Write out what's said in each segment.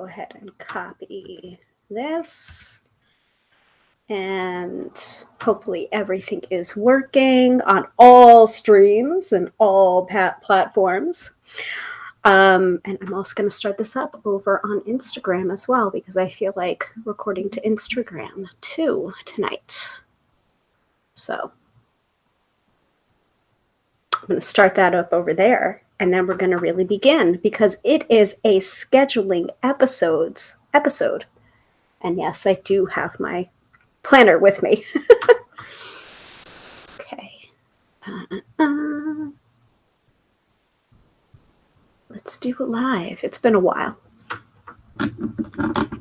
go ahead and copy this. And hopefully everything is working on all streams and all platforms. And I'm also going to start this up over on Instagram as well, because I feel like recording to Instagram too tonight. So I'm going to start that up over there, and then we're going to really begin, because it is a scheduling episode. And yes, I do have my planner with me. Okay. Let's do it live. It's been a while.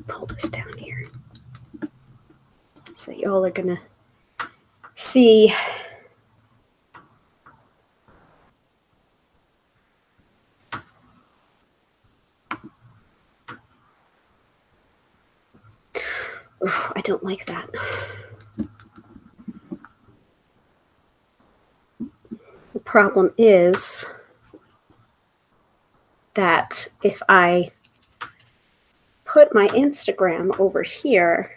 Pull this down here so y'all are gonna see. Oof, I don't like that. The problem is that if I put my Instagram over here,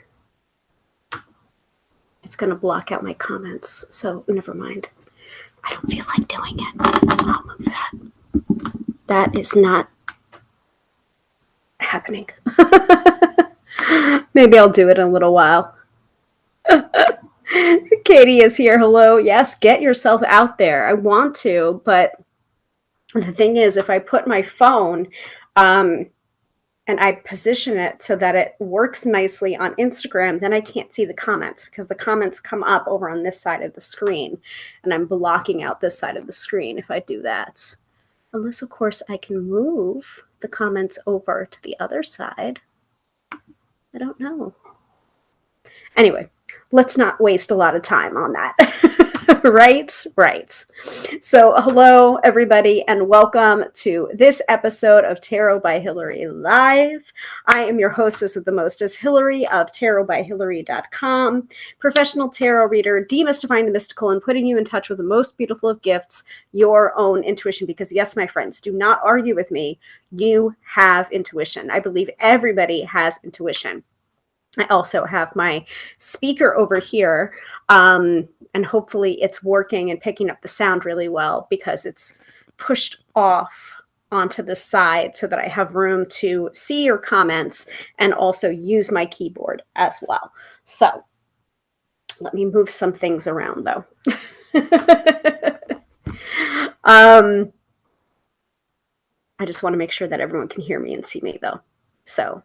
it's going to block out my comments. So never mind. I don't feel like doing it. I'll move that. That is not happening. Maybe I'll do it in a little while. Katie is here. Hello. Yes, get yourself out there. I want to, but the thing is, if I put my phone and I position it so that it works nicely on Instagram, then I can't see the comments, because the comments come up over on this side of the screen, and I'm blocking out this side of the screen if I do that. Unless, of course, I can move the comments over to the other side. I don't know. Anyway, let's not waste a lot of time on that. Right. So hello, everybody, and welcome to this episode of Tarot by Hilary Live. I am your hostess with the mostest, Hilary of tarotbyhilary.com, professional tarot reader, demystifying the mystical and putting you in touch with the most beautiful of gifts, your own intuition. Because yes, my friends, do not argue with me. You have intuition. I believe everybody has intuition. I also have my speaker over here, and hopefully it's working and picking up the sound really well, because it's pushed off onto the side so that I have room to see your comments and also use my keyboard as well. So let me move some things around, though. I just want to make sure that everyone can hear me and see me, though. So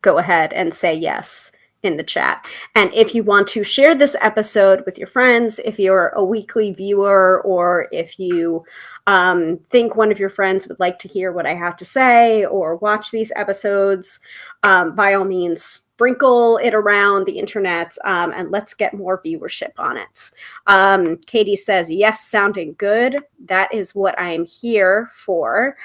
go ahead and say yes in the chat. And if you want to share this episode with your friends, if you're a weekly viewer, or if you think one of your friends would like to hear what I have to say or watch these episodes, by all means, sprinkle it around the internet, and let's get more viewership on it. Katie says, yes, sounding good. That is what I am here for.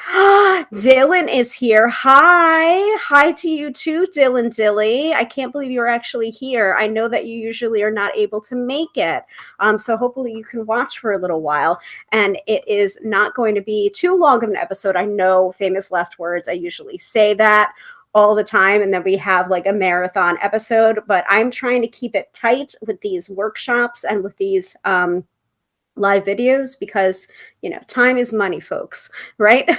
Dylan is here. Hi to you too, Dylan Dilly. I can't believe you're actually here. I know that you usually are not able to make it. So hopefully you can watch for a little while. And it is not going to be too long of an episode. I know, famous last words, I usually say that all the time, and then we have like a marathon episode, but I'm trying to keep it tight with these workshops and with these live videos, because you know, time is money, folks, right?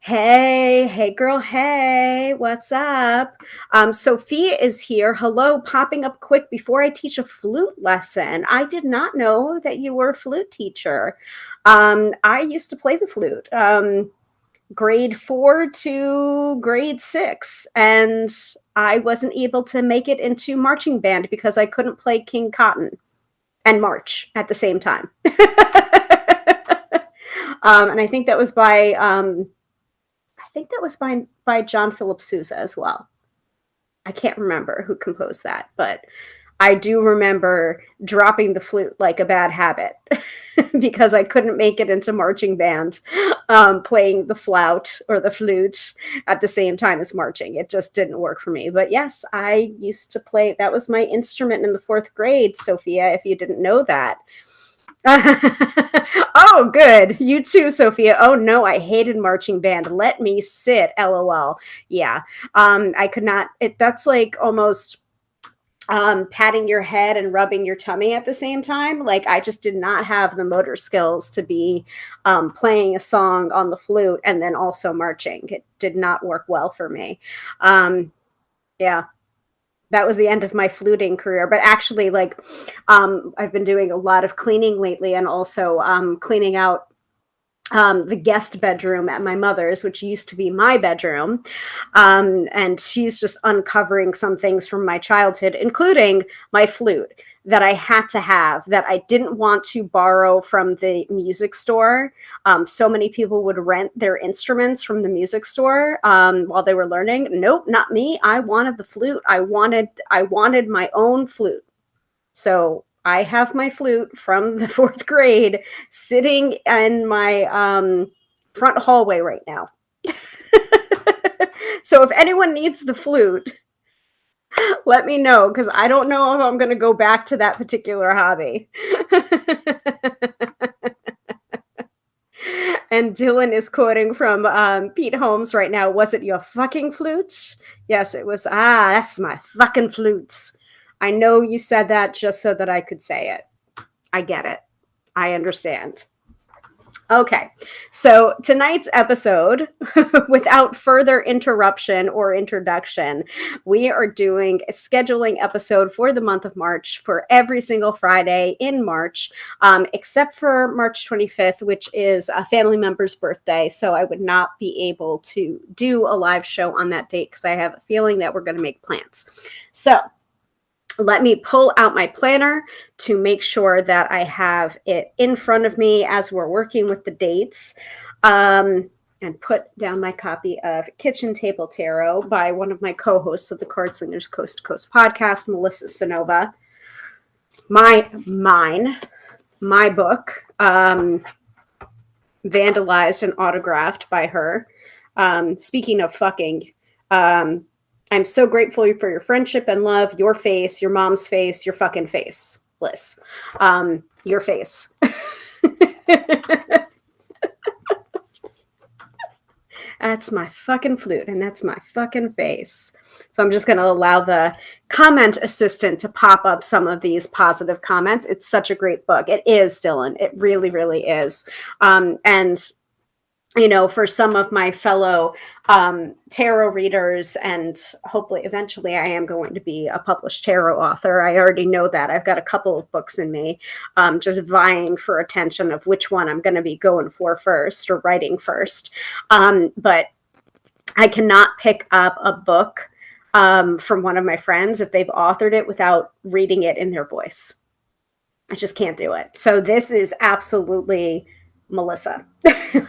Hey girl, hey, what's up? Sophia is here. Hello, popping up quick before I teach a flute lesson. I did not know that you were a flute teacher. I used to play the flute. Grade 4 to grade 6, and I wasn't able to make it into marching band because I couldn't play King Cotton and march at the same time. And I think that was by John Philip Sousa as well. I can't remember who composed that, but I do remember dropping the flute like a bad habit because I couldn't make it into marching band, playing the flute or the flute at the same time as marching. It just didn't work for me. But yes, I used to play. That was my instrument in the 4th grade, Sophia, if you didn't know that. Oh, good. You too, Sophia. Oh no, I hated marching band. Let me sit. LOL. Yeah. I could not. That's like almost patting your head and rubbing your tummy at the same time. Like I just did not have the motor skills to be playing a song on the flute and then also marching. It did not work well for me. Yeah, that was the end of my fluting career. But actually, like, I've been doing a lot of cleaning lately and also cleaning out the guest bedroom at my mother's, which used to be my bedroom. And she's just uncovering some things from my childhood, including my flute that I had to have, that I didn't want to borrow from the music store. So many people would rent their instruments from the music store while they were learning. Nope, not me. I wanted the flute. I wanted my own flute. So I have my flute from the fourth grade sitting in my front hallway right now. So if anyone needs the flute, let me know, because I don't know if I'm going to go back to that particular hobby. And Dylan is quoting from Pete Holmes right now. Was it your fucking flute? Yes, it was. Ah, that's my fucking flute. I know you said that just so that I could say it. I get it. I understand. Okay, so tonight's episode, without further interruption or introduction, we are doing a scheduling episode for the month of March for every single Friday in March, except for March 25th, which is a family member's birthday. So I would not be able to do a live show on that date because I have a feeling that we're going to make plans. So let me pull out my planner to make sure that I have it in front of me as we're working with the dates, and put down my copy of Kitchen Table Tarot by one of my co-hosts of the Card Slingers Coast to Coast podcast, Melissa Sonova. My book, vandalized and autographed by her. Speaking of fucking, I'm so grateful for your friendship and love, your face, your mom's face, your fucking face, Liz. Your face. That's my fucking flute, and that's my fucking face. So I'm just going to allow the comment assistant to pop up some of these positive comments. It's such a great book. It is, Dylan. It really, really is. And you know, for some of my fellow tarot readers, and hopefully eventually I am going to be a published tarot author. I already know that. I've got a couple of books in me, just vying for attention of which one I'm going to be going for first or writing first. But I cannot pick up a book from one of my friends if they've authored it without reading it in their voice. I just can't do it. So this is absolutely Melissa.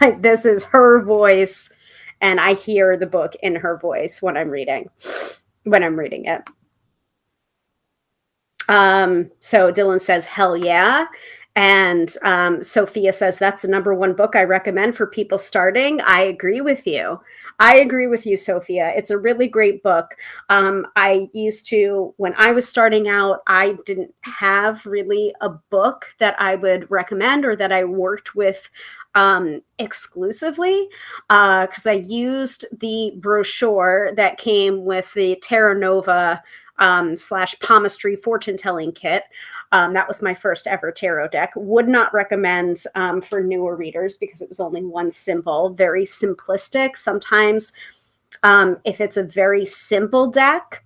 Like, this is her voice, and I hear the book in her voice when I'm reading it. So Dylan says, hell yeah. And Sophia says, that's the number one book I recommend for people starting. I agree with you. Sophia. It's a really great book. I used to, when I was starting out, I didn't have really a book that I would recommend or that I worked with exclusively, because I used the brochure that came with the Terra Nova / palmistry fortune telling kit. That was my first ever tarot deck. Would not recommend for newer readers because it was only one symbol, very simplistic. Sometimes if it's a very simple deck,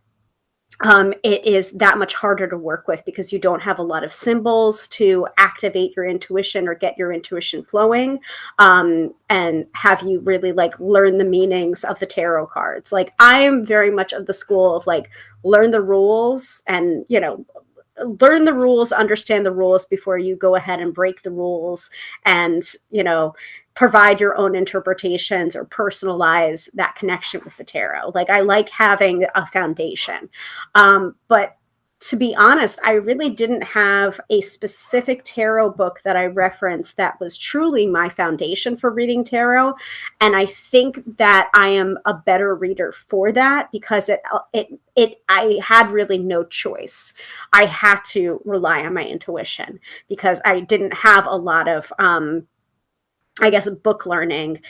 it is that much harder to work with because you don't have a lot of symbols to activate your intuition or get your intuition flowing, and have you really like learn the meanings of the tarot cards. Like, I am very much of the school of like, learn the rules and, you know, learn the rules, understand the rules before you go ahead and break the rules and, you know, provide your own interpretations or personalize that connection with the tarot. Like, I like having a foundation. But to be honest, I really didn't have a specific tarot book that I referenced that was truly my foundation for reading tarot. And I think that I am a better reader for that because I had really no choice. I had to rely on my intuition because I didn't have a lot of, I guess, book learning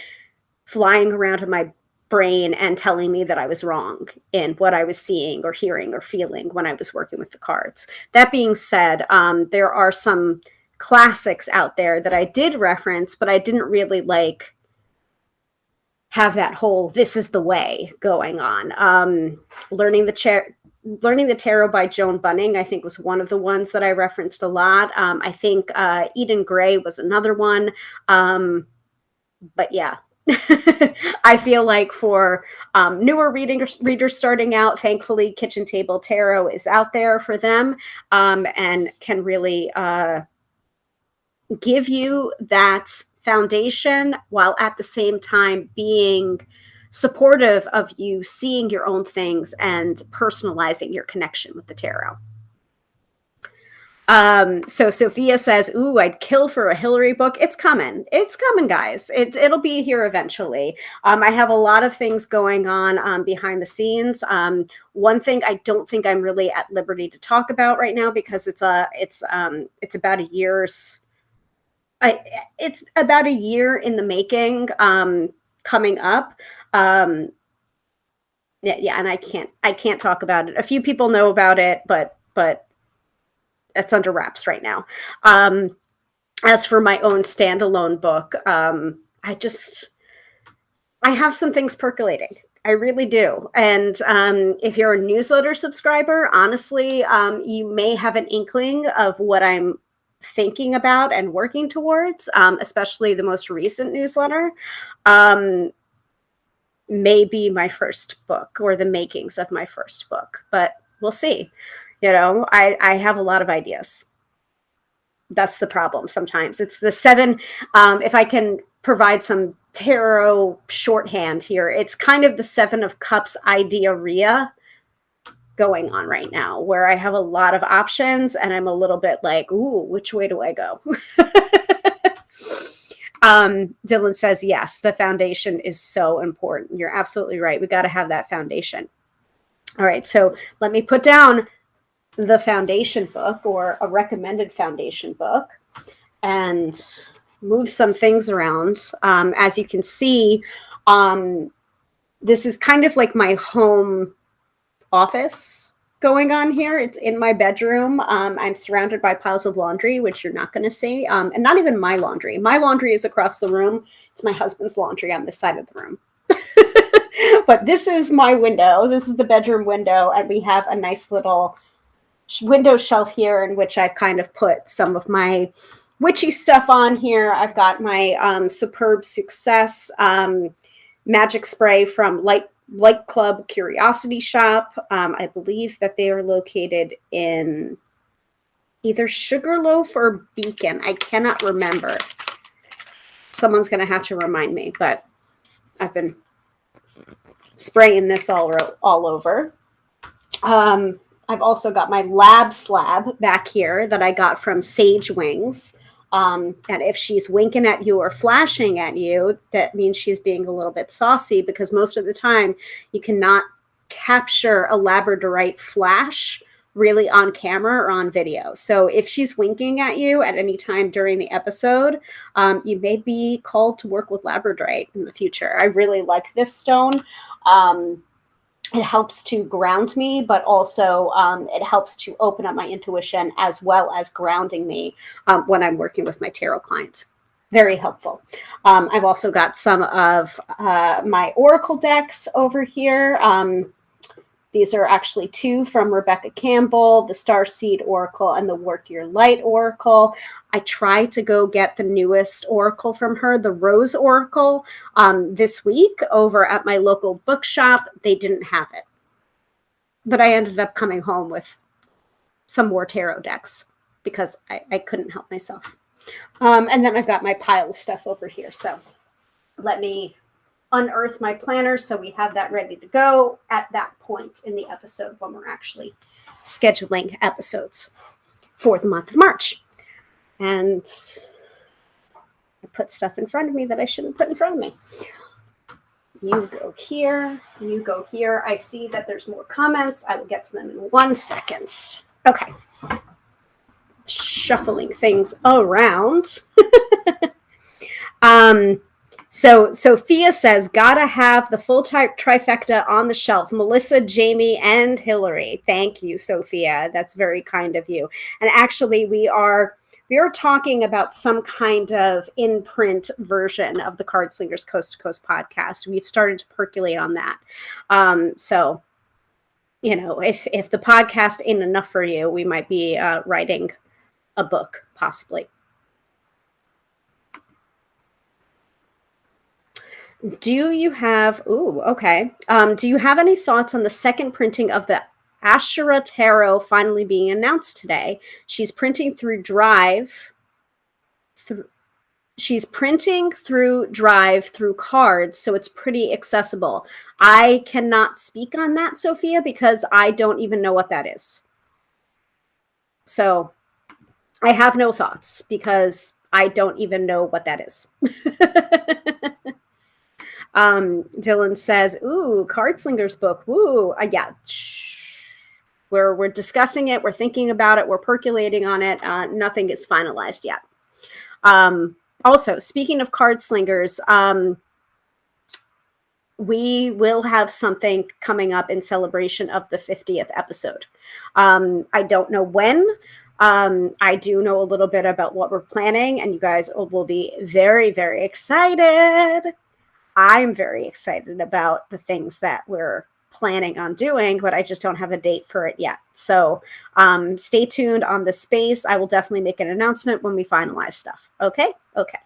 flying around in my brain and telling me that I was wrong in what I was seeing or hearing or feeling when I was working with the cards. That being said, there are some classics out there that I did reference, but I didn't really like have that whole "this is the way" going on. Learning the Tarot by Joan Bunning, I think, was one of the ones that I referenced a lot. I think Eden Gray was another one. But yeah, I feel like for newer readers starting out, thankfully, Kitchen Table Tarot is out there for them, and can really give you that foundation while at the same time being supportive of you seeing your own things and personalizing your connection with the tarot. So Sophia says, "Ooh, I'd kill for a Hilary book." It's coming. It's coming, guys. It'll be here eventually. I have a lot of things going on behind the scenes. One thing I don't think I'm really at liberty to talk about right now because it's about a year's. It's about a year in the making. Coming up. Yeah, and I can't talk about it. A few people know about it, but it's under wraps right now. As for my own standalone book, I have some things percolating. I really do. And if you're a newsletter subscriber, honestly, you may have an inkling of what I'm thinking about and working towards, especially the most recent newsletter. May be my first book or the makings of my first book, but we'll see. You know, I have a lot of ideas. That's the problem sometimes. It's the seven. If I can provide some tarot shorthand here, it's kind of the Seven of Cups idea going on right now, where I have a lot of options and I'm a little bit like, ooh, which way do I go? Dylan says, yes, the foundation is so important. You're absolutely right. We got to have that foundation. All right, so let me put down the foundation book or a recommended foundation book and move some things around. As you can see, this is kind of like my home office going on here. It's in my bedroom. I'm surrounded by piles of laundry, which you're not going to see. And not even my laundry. My laundry is across the room. It's my husband's laundry on this side of the room. But this is my window. This is the bedroom window. And we have a nice little window shelf here in which I've kind of put some of my witchy stuff on here. I've got my Superb Success magic spray from Light Club Curiosity Shop. I believe that they are located in either Sugarloaf or Beacon. I cannot remember. Someone's going to have to remind me, but I've been spraying this all over. I've also got my lab slab back here that I got from Sage Wings. And if she's winking at you or flashing at you, that means she's being a little bit saucy, because most of the time you cannot capture a labradorite flash really on camera or on video. So if she's winking at you at any time during the episode, you may be called to work with labradorite in the future. I really like this stone. It helps to ground me, but also it helps to open up my intuition as well as grounding me when I'm working with my tarot clients. Very helpful. I've also got some of my oracle decks over here. These are actually two from Rebecca Campbell, the Starseed Oracle and the Work Your Light Oracle. I tried to go get the newest oracle from her, the Rose Oracle, this week over at my local bookshop. They didn't have it. But I ended up coming home with some more tarot decks because I couldn't help myself. And then I've got my pile of stuff over here. So let me unearth my planner so we have that ready to go at that point in the episode when we're actually scheduling episodes for the month of March. And I put stuff in front of me that I shouldn't put in front of me. You go here, you go here. I see that there's more comments. I will get to them in 1 second. Okay. Shuffling things around. So Sophia says, gotta have the full trifecta on the shelf. Melissa, Jamie, and Hilary. Thank you, Sophia. That's very kind of you. And actually, we are talking about some kind of in-print version of the Card Slingers Coast to Coast podcast. We've started to percolate on that. So, you know, if the podcast ain't enough for you, we might be writing a book, possibly. Do you have, do you have any thoughts on the second printing of the Asura Tarot finally being announced today? She's printing through Drive. She's printing through Drive through cards, so it's pretty accessible. I cannot speak on that, Sophia, because I don't even know what that is. So I have no thoughts because I don't even know what that is. Dylan says, ooh, Card Slingers book. Woo. Yeah. We're discussing it. We're thinking about it. We're percolating on it. Nothing is finalized yet. Also, speaking of Card Slingers, we will have something coming up in celebration of the 50th episode. I don't know when. I do know a little bit about what we're planning, and you guys will be very, very excited. I'm very excited about the things that we're planning on doing, but I just don't have a date for it yet. So stay tuned on the space. I will definitely make an announcement when we finalize stuff. Okay? Okay.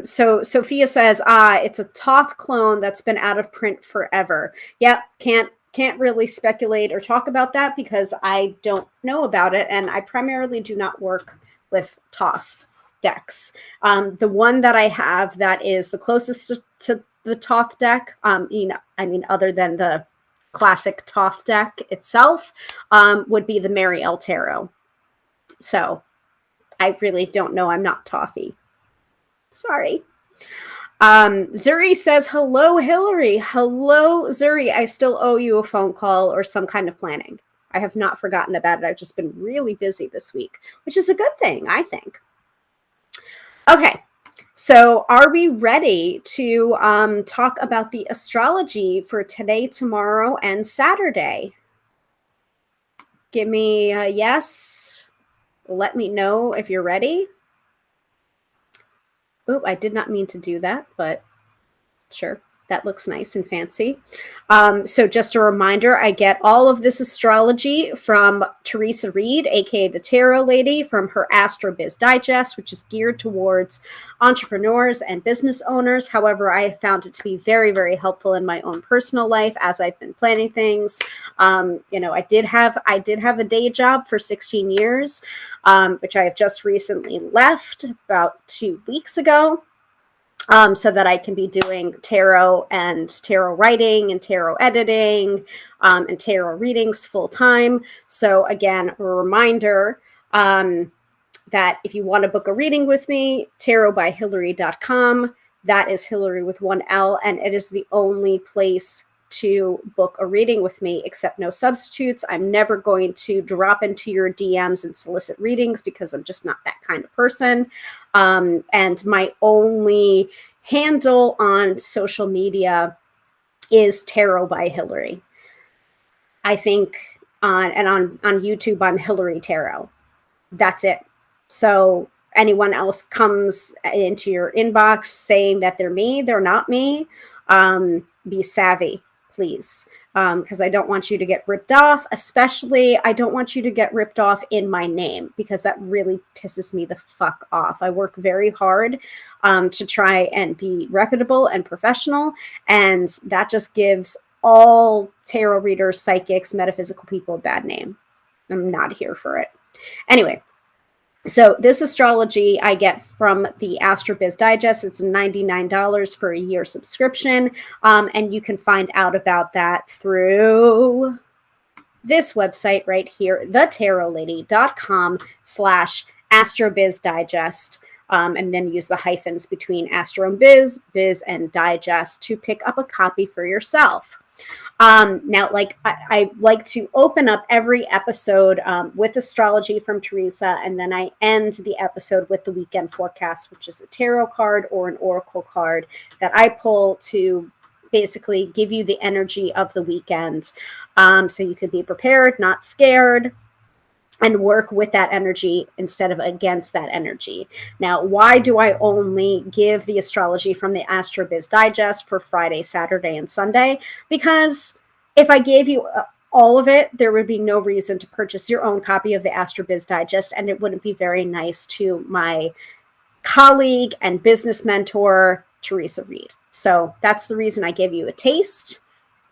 So Sophia says, it's a Toth clone that's been out of print forever. Yep, can't really speculate or talk about that because I don't know about it, and I primarily do not work with Toth decks. The one that I have that is the closest to the Toth deck, other than the classic Toth deck itself, would be the Mariel Tarot. So I really don't know. I'm not Tothy. Sorry. Zuri says, hello, Hilary. Hello, Zuri. I still owe you a phone call or some kind of planning. I have not forgotten about it. I've just been really busy this week, which is a good thing, I think. Okay, so are we ready to talk about the astrology for today, tomorrow, and Saturday? Give me a yes. Let me know if you're ready. Oop, I did not mean to do that, but sure. That looks nice and fancy. So just a reminder, I get all of this astrology from Teresa Reed, aka the Tarot Lady, from her Astro Biz Digest, which is geared towards entrepreneurs and business owners. However, I have found it to be very, very helpful in my own personal life as I've been planning things. I did have a day job for 16 years, which I have just recently left about 2 weeks ago. So that I can be doing tarot and tarot writing and tarot editing and tarot readings full time. So again, a reminder that if you want to book a reading with me, tarotbyhilary.com. That is Hilary with 1 L, and it is the only place to book a reading with me, except no substitutes. I'm never going to drop into your DMs and solicit readings because I'm just not that kind of person. And my only handle on social media is Tarot by Hilary. I think on YouTube, I'm Hilary Tarot. That's it. So anyone else comes into your inbox saying that they're me, they're not me. Be savvy, please, because I don't want you to get ripped off. Especially, I don't want you to get ripped off in my name, because that really pisses me the fuck off. I work very hard to try and be reputable and professional, and that just gives all tarot readers, psychics, metaphysical people a bad name. I'm not here for it. Anyway. So this astrology I get from the Astro Biz Digest. It's $99 for a year subscription. And you can find out about that through this website right here, thetarotlady.com/astrobizdigest. And then use the hyphens between astro and biz and digest to pick up a copy for yourself. Now, like I like to open up every episode with astrology from Teresa, and then I end the episode with the weekend forecast, which is a tarot card or an oracle card that I pull to basically give you the energy of the weekend, so you can be prepared, not scared, and work with that energy instead of against that energy. Now, why do I only give the astrology from the Astro Biz Digest for Friday, Saturday, and Sunday? Because if I gave you all of it, there would be no reason to purchase your own copy of the Astro Biz Digest, and it wouldn't be very nice to my colleague and business mentor, Teresa Reed. So that's the reason I gave you a taste,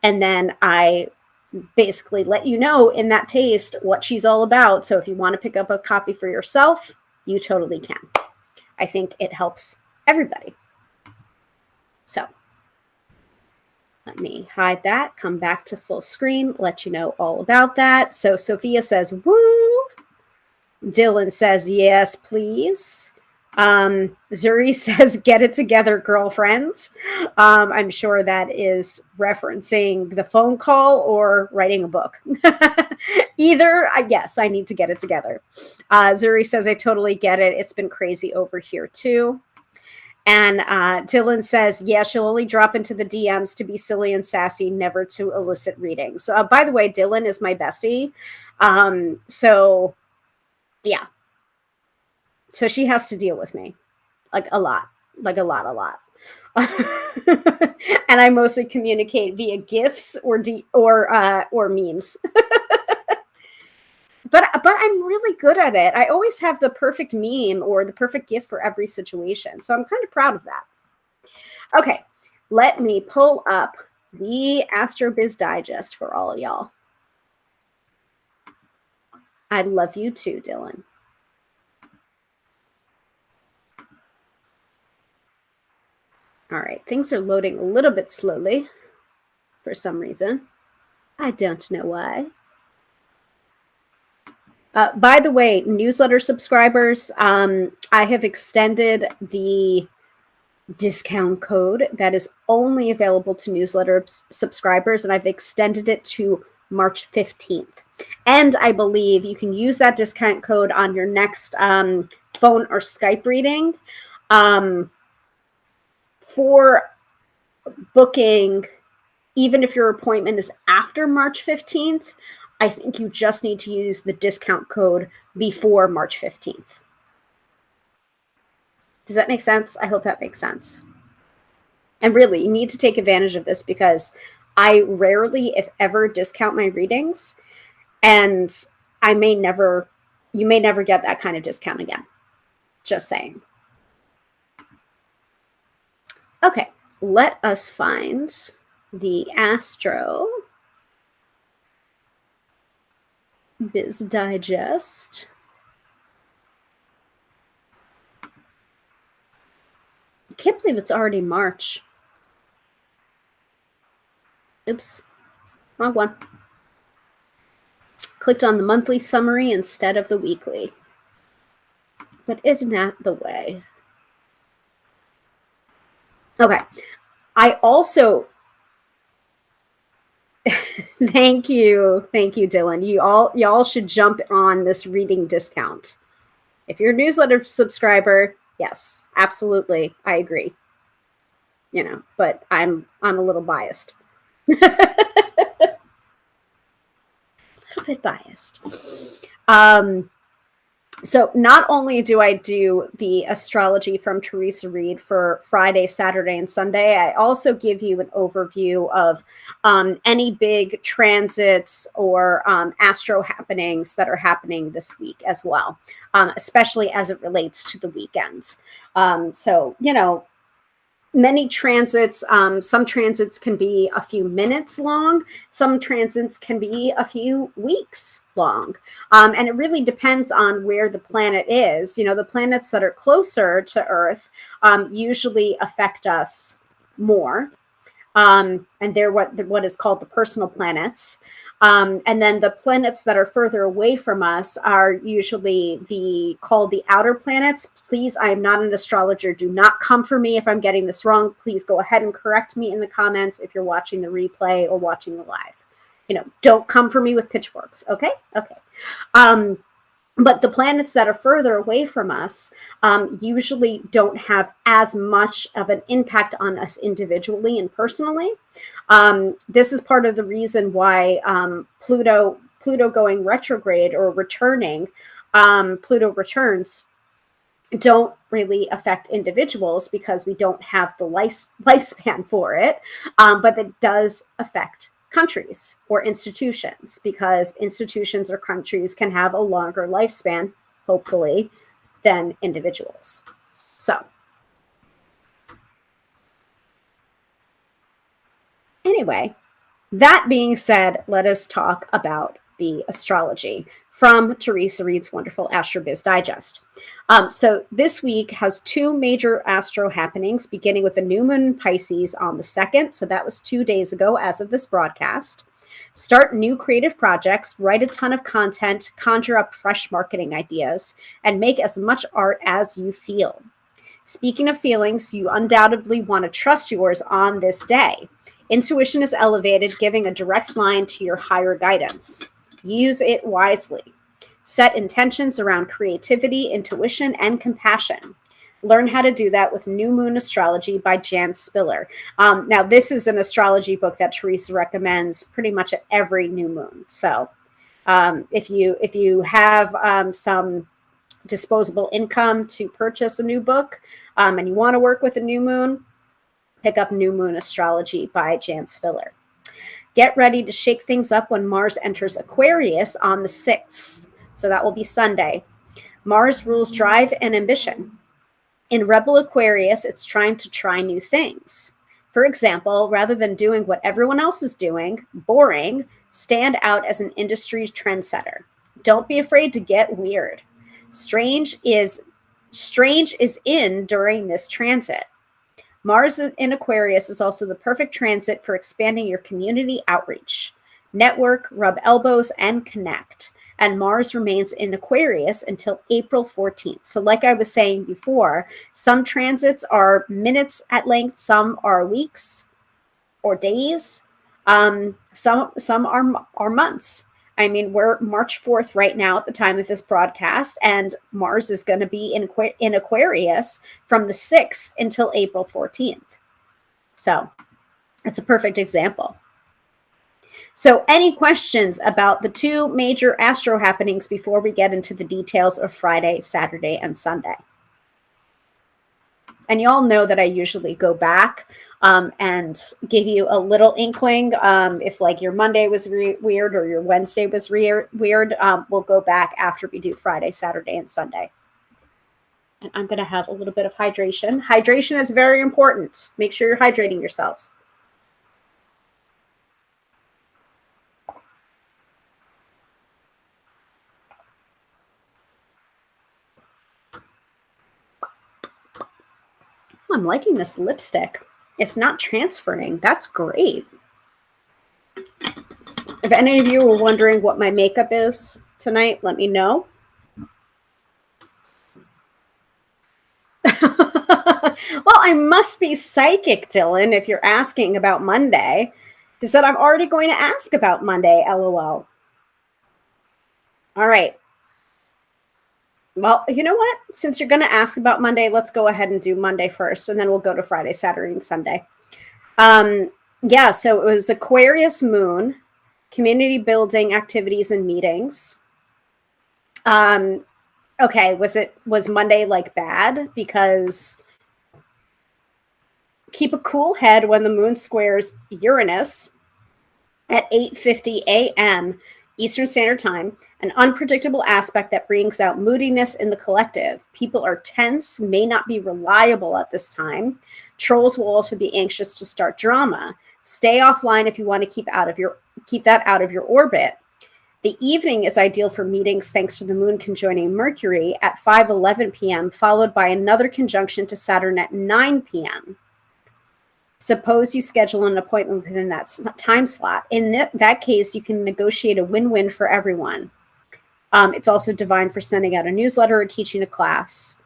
and then I basically let you know in that taste what she's all about. So if you want to pick up a copy for yourself, you totally can. I think it helps everybody. So let me hide that, come back to full screen, let you know all about that. So Sophia says, woo. Dylan says, yes, please. Zuri says, get it together, girlfriends. I'm sure that is referencing the phone call or writing a book. Either, yes, I need to get it together. Zuri says, I totally get it. It's been crazy over here too. And Dylan says, yeah, she'll only drop into the DMs to be silly and sassy, never to elicit readings. By the way, Dylan is my bestie. So yeah. So she has to deal with me like a lot. And I mostly communicate via GIFs or memes. But I'm really good at it. I always have the perfect meme or the perfect GIF for every situation. So I'm kind of proud of that. Okay, let me pull up the Astro Biz Digest for all of y'all. I love you too, Dylan. All right, things are loading a little bit slowly for some reason. I don't know why. By the way, newsletter subscribers, I have extended the discount code that is only available to newsletter subscribers, and I've extended it to March 15th. And I believe you can use that discount code on your next phone or Skype reading. For booking, even if your appointment is after March 15th, I think you just need to use the discount code before March 15th. Does that make sense? I hope that makes sense. And really, you need to take advantage of this because I rarely, if ever, discount my readings. And you may never get that kind of discount again. Just saying. Okay, let us find the Astro Biz Digest. I can't believe it's already March. Oops, wrong one. Clicked on the monthly summary instead of the weekly. But isn't that the way? Okay, I also thank you, Dylan. Y'all should jump on this reading discount. If you're a newsletter subscriber, yes, absolutely, I agree. You know, but I'm a little biased. A little bit biased. So not only do I do the astrology from Teresa Reed for Friday, Saturday, and Sunday, I also give you an overview of any big transits or astro happenings that are happening this week as well, especially as it relates to the weekends. So, you know, many transits, some transits can be a few minutes long. Some transits can be a few weeks long. And it really depends on where the planet is. You know, the planets that are closer to Earth usually affect us more. And they're what is called the personal planets. And then the planets that are further away from us are usually called the outer planets. Please, I am not an astrologer. Do not come for me if I'm getting this wrong. Please go ahead and correct me in the comments if you're watching the replay or watching the live. Don't come for me with pitchforks. Okay. But the planets that are further away from us usually don't have as much of an impact on us individually and personally. This is part of the reason why Pluto going retrograde or returning, Pluto returns don't really affect individuals because we don't have the lifespan for it, but it does affect countries or institutions, because institutions or countries can have a longer lifespan, hopefully, than individuals. So anyway, that being said, let us talk about the astrology from Teresa Reed's wonderful AstroBiz Digest. So this week has two major astro happenings, beginning with the new moon in Pisces on the 2nd. So that was 2 days ago as of this broadcast. Start new creative projects, write a ton of content, conjure up fresh marketing ideas, and make as much art as you feel. Speaking of feelings, you undoubtedly want to trust yours on this day. Intuition is elevated, giving a direct line to your higher guidance. Use it wisely. Set intentions around creativity, intuition, and compassion. Learn how to do that with New Moon Astrology by Jan Spiller. Now, this is an astrology book that Teresa recommends pretty much at every new moon. So if you have some disposable income to purchase a new book and you want to work with a new moon, pick up New Moon Astrology by Jan Spiller. Get ready to shake things up when Mars enters Aquarius on the 6th. So that will be Sunday. Mars rules drive and ambition. In Rebel Aquarius, it's trying to try new things. For example, rather than doing what everyone else is doing, boring, stand out as an industry trendsetter. Don't be afraid to get weird. Strange is in during this transit. Mars in Aquarius is also the perfect transit for expanding your community outreach. Network, rub elbows, and connect. And Mars remains in Aquarius until April 14th. So like I was saying before, some transits are minutes at length, some are weeks or days, some are months. I mean, we're March 4th right now at the time of this broadcast, and Mars is going to be in Aquarius from the 6th until April 14th. So it's a perfect example. So any questions about the two major astro happenings before we get into the details of Friday, Saturday, and Sunday? And you all know that I usually go back and give you a little inkling. If like your Monday was weird or your Wednesday was weird, we'll go back after we do Friday, Saturday, and Sunday. And I'm going to have a little bit of hydration. Hydration is very important. Make sure you're hydrating yourselves. I'm liking this lipstick. It's not transferring. That's great. If any of you were wondering what my makeup is tonight, let me know. Well, I must be psychic, Dylan, if you're asking about Monday. He said I'm already going to ask about Monday, LOL. All right. Well, you know what? Since you're going to ask about Monday, let's go ahead and do Monday first, and then we'll go to Friday, Saturday, and Sunday. Yeah, so it was Aquarius moon, community building activities and meetings. Okay, was Monday like bad? Because keep a cool head when the moon squares Uranus at 8:50 a.m. Eastern Standard Time, an unpredictable aspect that brings out moodiness in the collective. People are tense, may not be reliable at this time. Trolls will also be anxious to start drama. Stay offline if you want to keep that out of your orbit. The evening is ideal for meetings thanks to the moon conjoining Mercury at 5:11 p.m., followed by another conjunction to Saturn at 9 p.m. Suppose you schedule an appointment within that time slot. In that case, you can negotiate a win-win for everyone. It's also divine for sending out a newsletter or teaching a class.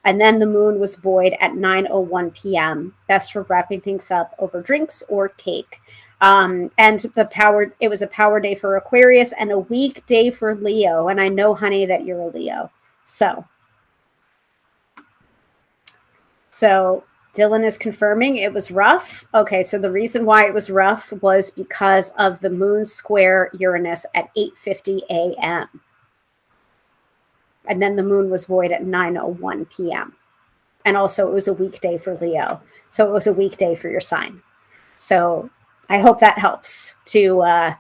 And then the moon was void at 9:01 p.m. Best for wrapping things up over drinks or cake. And it was a power day for Aquarius and a weak day for Leo. And I know, honey, that you're a Leo. So Dylan is confirming it was rough. Okay, so the reason why it was rough was because of the moon square Uranus at 8:50 a.m. And then the moon was void at 9:01 p.m. And also it was a weekday for Leo. So it was a weekday for your sign. So I hope that helps to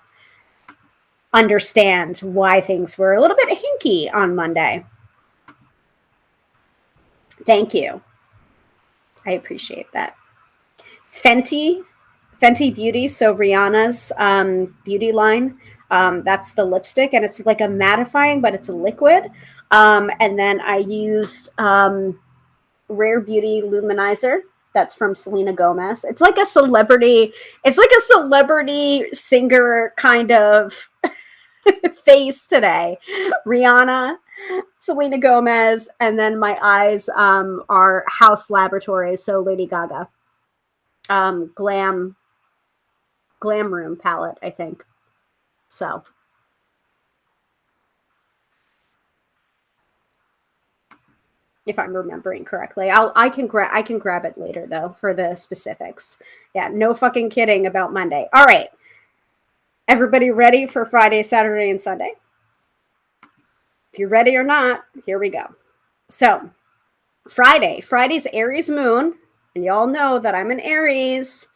understand why things were a little bit hinky on Monday. Thank you. I appreciate that. Fenty Beauty, so Rihanna's beauty line. That's the lipstick, and it's like a mattifying, but it's a liquid. And then I used Rare Beauty Luminizer. That's from Selena Gomez. It's like a celebrity singer kind of face today. Rihanna, Selena Gomez, and then my eyes are House Laboratories, so Lady Gaga. Glam Room palette, I think. So if I'm remembering correctly, I can grab it later though for the specifics. Yeah, no fucking kidding about Monday. All right, everybody ready for Friday, Saturday, and Sunday? If you're ready or not, here we go. So Friday's Aries moon, and y'all know that I'm an Aries.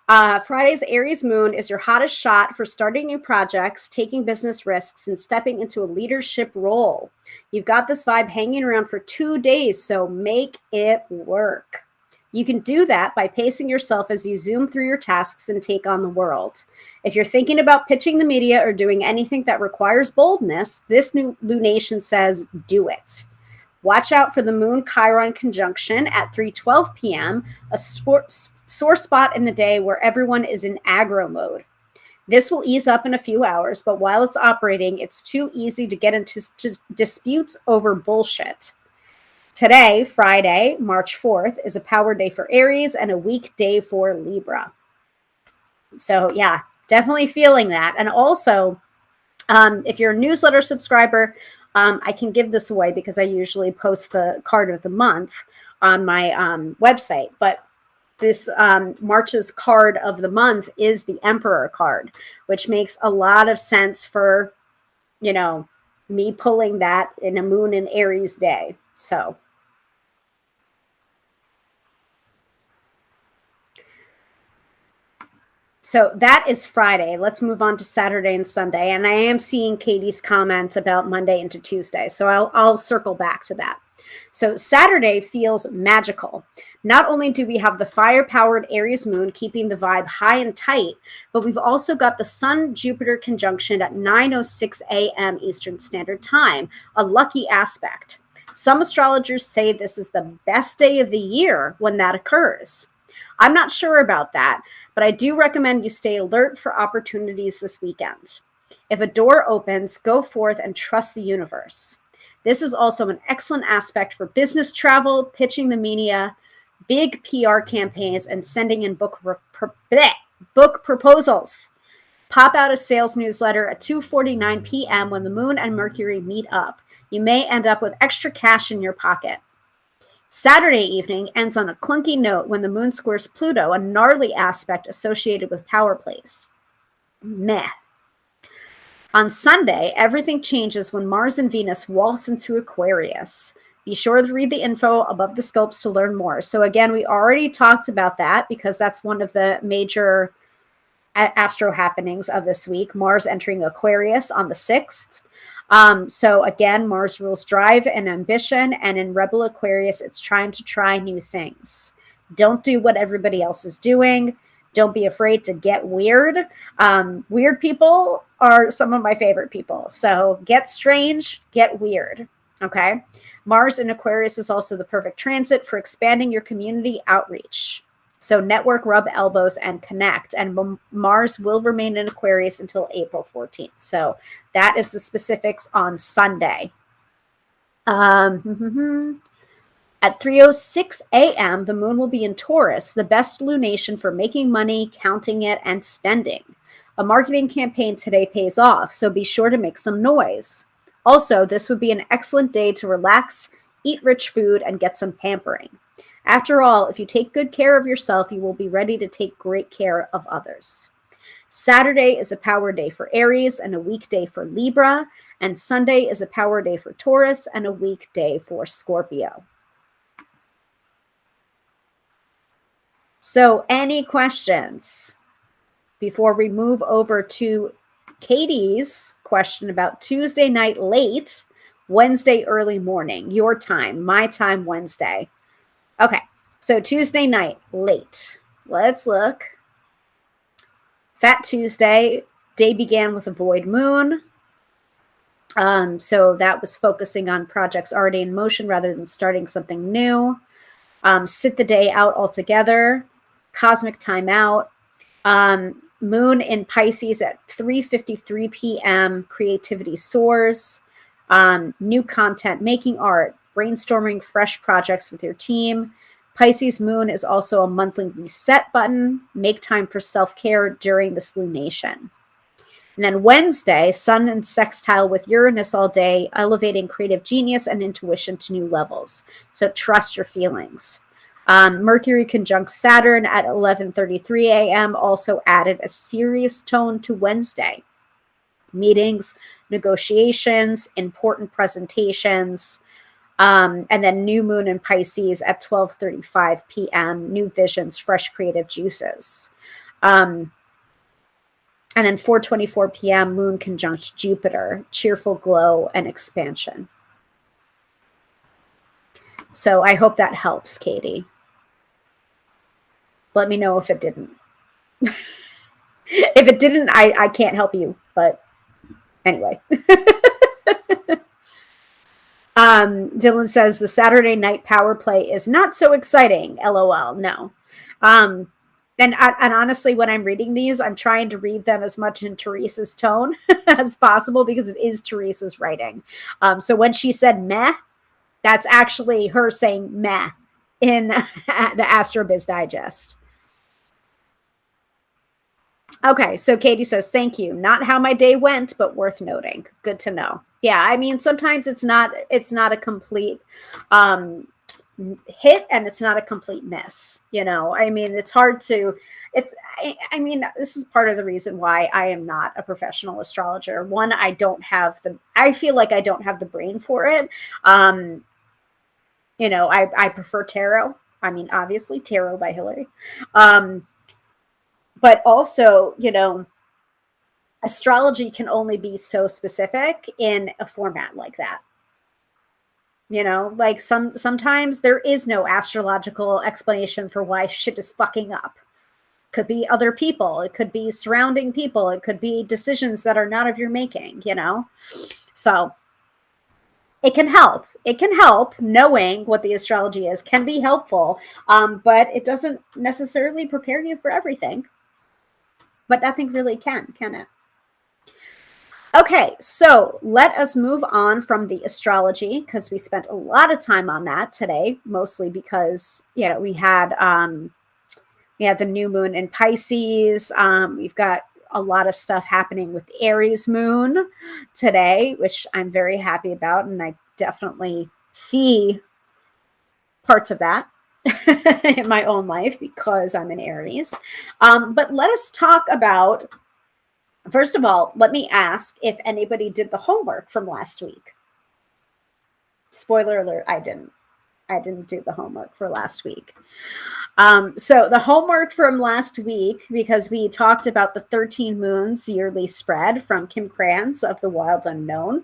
Friday's Aries moon is your hottest shot for starting new projects, taking business risks, and stepping into a leadership role. You've got this vibe hanging around for 2 days, so make it work. You can do that by pacing yourself as you zoom through your tasks and take on the world. If you're thinking about pitching the media or doing anything that requires boldness, this new lunation says do it. Watch out for the Moon Chiron conjunction at 3:12 p.m., a sore spot in the day where everyone is in aggro mode. This will ease up in a few hours, but while it's operating, it's too easy to get into disputes over bullshit. Today, Friday, March 4th, is a power day for Aries and a weak day for Libra. So yeah, definitely feeling that. And also, if you're a newsletter subscriber, I can give this away because I usually post the card of the month on my website. But this March's card of the month is the Emperor card, which makes a lot of sense for, me pulling that in a Moon and Aries day. So that is Friday. Let's move on to Saturday and Sunday. And I am seeing Katie's comment about Monday into Tuesday. So I'll circle back to that. So Saturday feels magical. Not only do we have the fire-powered Aries moon keeping the vibe high and tight, but we've also got the Sun-Jupiter conjunction at 9:06 a.m. Eastern Standard Time, a lucky aspect. Some astrologers say this is the best day of the year when that occurs. I'm not sure about that, but I do recommend you stay alert for opportunities this weekend. If a door opens, go forth and trust the universe. This is also an excellent aspect for business travel, pitching the media, big PR campaigns, and sending in book proposals. Pop out a sales newsletter at 2:49 p.m. when the moon and Mercury meet up. You may end up with extra cash in your pocket. Saturday evening ends on a clunky note when the moon squares Pluto, a gnarly aspect associated with power plays. Meh. On Sunday, everything changes when Mars and Venus waltz into Aquarius. Be sure to read the info above the scopes to learn more. So again, we already talked about that because that's one of the major astro happenings of this week, Mars entering Aquarius on the 6th. So again, Mars rules drive and ambition, and in Rebel Aquarius, it's trying to try new things. Don't do what everybody else is doing. Don't be afraid to get weird. Weird people are some of my favorite people. So get strange, get weird. Okay. Mars in Aquarius is also the perfect transit for expanding your community outreach. So network, rub elbows, and connect. And Mars will remain in Aquarius until April 14th. So that is the specifics on Sunday. At 3:06 a.m., the moon will be in Taurus, the best lunation for making money, counting it, and spending. A marketing campaign today pays off, so be sure to make some noise. Also, this would be an excellent day to relax, eat rich food, and get some pampering. After all, if you take good care of yourself, you will be ready to take great care of others. Saturday is a power day for Aries and a weekday for Libra, and Sunday is a power day for Taurus and a weekday for Scorpio. So, any questions before we move over to Katie's question about Tuesday night late, Wednesday early morning, your time, my time, Wednesday? Okay, so Tuesday night late. Let's look. Fat Tuesday, day began with a void moon. So that was focusing on projects already in motion rather than starting something new. Sit the day out altogether. Cosmic timeout. Moon in Pisces at 3:53 p.m. Creativity soars. New content, making art, brainstorming fresh projects with your team. Pisces moon is also a monthly reset button. Make time for self-care during this lunation. And then Wednesday, Sun and sextile with Uranus all day, elevating creative genius and intuition to new levels. So trust your feelings. Mercury conjunct Saturn at 11:33 a.m. also added a serious tone to Wednesday. Meetings, negotiations, important presentations, and then new moon in Pisces at 12:35 p.m. New visions, fresh creative juices. And then 4:24 p.m. moon conjunct Jupiter, cheerful glow and expansion. So I hope that helps, Katie. Let me know if it didn't. If it didn't, I can't help you. But anyway. Dylan says the Saturday night power play is not so exciting. LOL. No. And honestly, when I'm reading these, I'm trying to read them as much in Teresa's tone as possible because it is Teresa's writing. So when she said meh, that's actually her saying meh in the AstroBiz Digest. Okay, so Katie says, thank you. Not how my day went, but worth noting. Good to know. Yeah, I mean, sometimes it's not a complete hit and it's not a complete miss. You know, I mean, it's hard to, I mean, this is part of the reason why I am not a professional astrologer. One, I feel like I don't have the brain for it. You know, I prefer tarot. I mean, obviously Tarot by Hilary. But also, you know, astrology can only be so specific in a format like that. You know, like sometimes there is no astrological explanation for why shit is fucking up. Could be other people. It could be surrounding people. It could be decisions that are not of your making, you know? So it can help. It can help. Knowing what the astrology is can be helpful, but it doesn't necessarily prepare you for everything. But nothing really can it? Okay, so let us move on from the astrology because we spent a lot of time on that today, mostly because, you know, we had the new moon in Pisces. We've got a lot of stuff happening with Aries moon today, which I'm very happy about, and I definitely see parts of that in my own life because I'm an Aries. But let us talk about, first of all, let me ask if anybody did the homework from last week. Spoiler alert, I didn't. I didn't do the homework for last week. So the homework from last week, because we talked about the 13 moons yearly spread from Kim Krans of The Wild Unknown,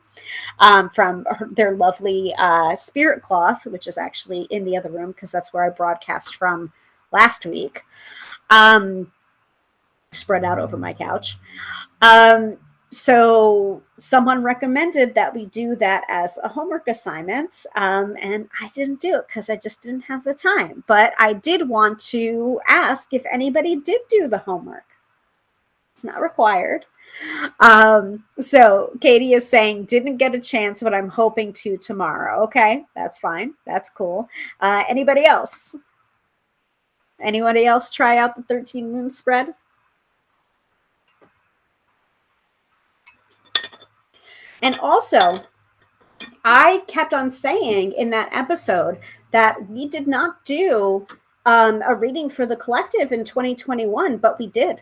from their lovely spirit cloth, which is actually in the other room because that's where I broadcast from last week, spread out over my couch. So someone recommended that we do that as a homework assignment, and I didn't do it because I just didn't have the time. But I did want to ask if anybody did do the homework. It's not required. So Katie is saying, didn't get a chance, but I'm hoping to tomorrow. Okay, that's fine. That's cool. Anybody else? Anybody else try out the 13 moon spread? And also, I kept on saying in that episode that we did not do a reading for the collective in 2021, but we did.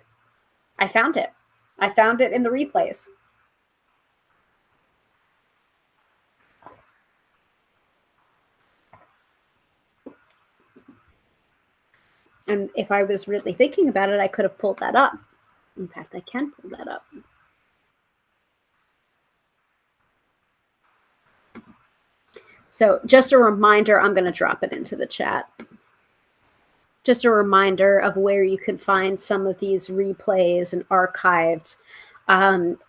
I found it. I found it in the replays. And if I was really thinking about it, I could have pulled that up. In fact, I can pull that up. So just a reminder, I'm going to drop it into the chat. Just a reminder of where you can find some of these replays and archived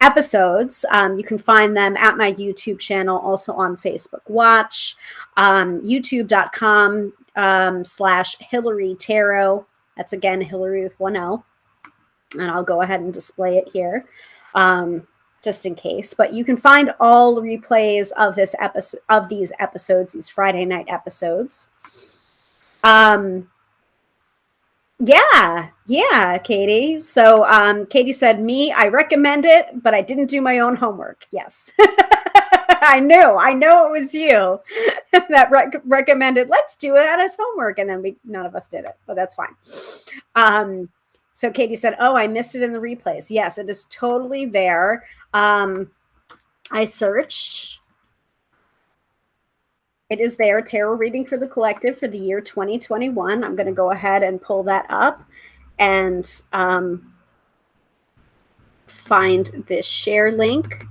episodes. You can find them at my YouTube channel, also on Facebook Watch, youtube.com /Hilary Tarot. That's again Hilary with 1 L. And I'll go ahead and display it here. Just in case, but you can find all the replays of this episode, of these episodes, these Friday night episodes. Yeah, Katie. So Katie said, I recommend it, but I didn't do my own homework. Yes. I know it was you that recommended, let's do it as homework. And then none of us did it, but that's fine. So Katie said, I missed it in the replays. Yes, it is totally there. I searched. It is there, tarot reading for the collective for the year 2021. I'm going to go ahead and pull that up and find this share link.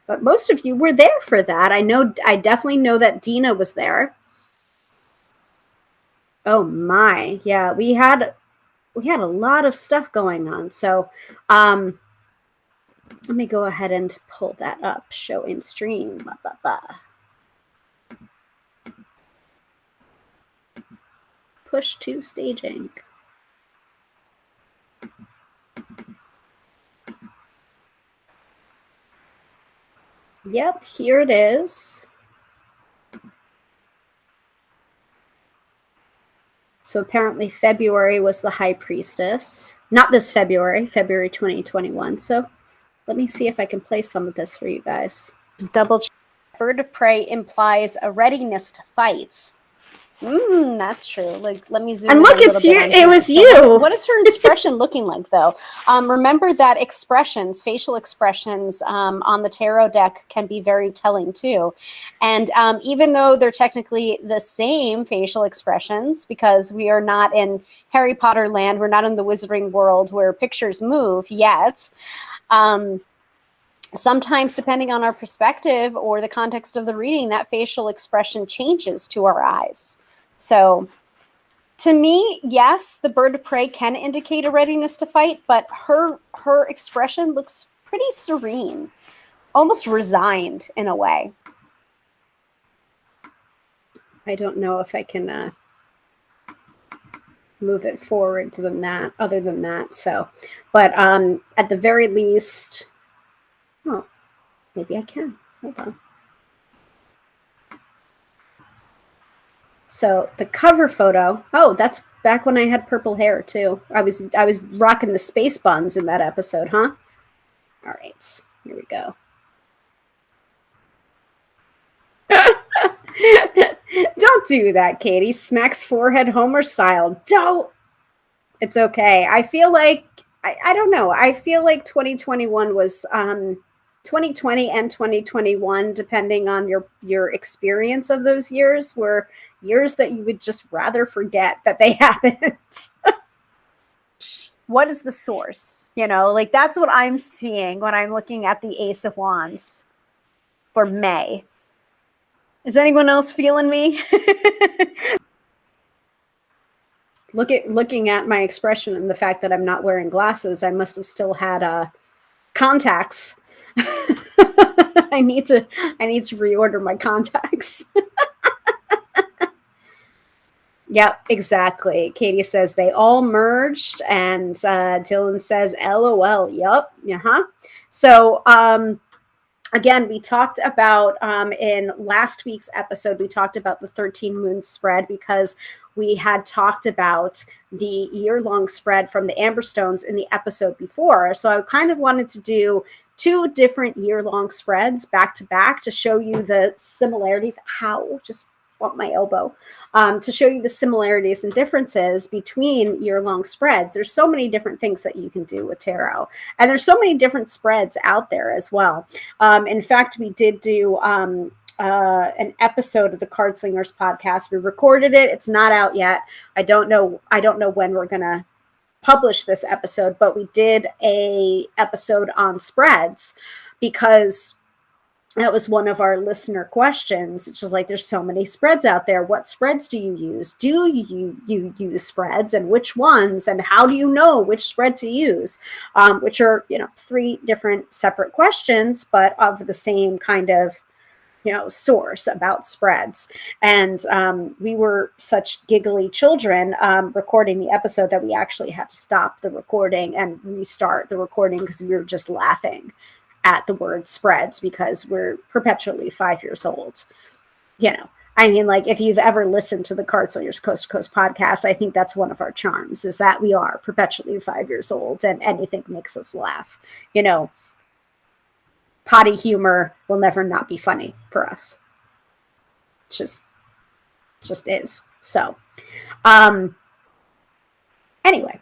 But most of you were there for that. I definitely know that Dina was there. Oh my, yeah, we had a lot of stuff going on. So let me go ahead and pull that up. Show in stream. Push to staging. Yep, here it is. So apparently February was the High Priestess. Not this February 2021. So let me see if I can play some of this for you guys. Double check. Bird of prey implies a readiness to fight. That's true. Like, let me zoom in. And look, it's you. It was you. What is her expression looking like, though? Remember that expressions, facial expressions on the tarot deck can be very telling, too. And even though they're technically the same facial expressions, because we are not in Harry Potter land, we're not in the wizarding world where pictures move yet. Sometimes, depending on our perspective or the context of the reading, that facial expression changes to our eyes. So to me, yes, the bird of prey can indicate a readiness to fight, but her expression looks pretty serene, almost resigned in a way. I don't know if I can move it forward than that, other than that. So, but at the very least, maybe I can. Hold on. So the cover photo, that's back when I had purple hair too. I was rocking the space buns in that episode, huh? All right, here we go. Don't do that, Katie. Smacks forehead Homer style. Don't. It's okay. I feel like, I don't know. I feel like 2021 was 2020 and 2021, depending on your experience of those years, were years that you would just rather forget that they happened. What is the source? Like, that's what I'm seeing when I'm looking at the Ace of Wands for May. Is anyone else feeling me? Looking at my expression and the fact that I'm not wearing glasses, I must have still had contacts I need to reorder my contacts. Yep, exactly. Katie says they all merged, and Dylan says, "LOL." Yup. Uh-huh. So, again, we talked about in last week's episode, we talked about the 13 moon spread because we had talked about the year-long spread from the Amberstones in the episode before. So I kind of wanted to do 2 different year-long spreads back to back to show you the similarities. How? Just want my elbow. To show you the similarities and differences between year-long spreads. There's so many different things that you can do with tarot. And there's so many different spreads out there as well. In fact, we did do an episode of the Card Slingers podcast. We recorded it. It's not out yet. I don't know when we're going to publish this episode, but we did a episode on spreads because that was one of our listener questions. It's just like, there's so many spreads out there. What spreads do you use? Do you use spreads, and which ones? And how do you know which spread to use? Which are, 3 different separate questions, but of the same kind of, source about spreads. And we were such giggly children recording the episode that we actually had to stop the recording and restart the recording because we were just laughing at the word spreads because we're perpetually 5 years old. I mean, like, if you've ever listened to the Card Slingers Coast to Coast podcast, I think that's one of our charms, is that we are perpetually 5 years old and anything makes us laugh. Potty humor will never not be funny for us. It just is. So, anyway.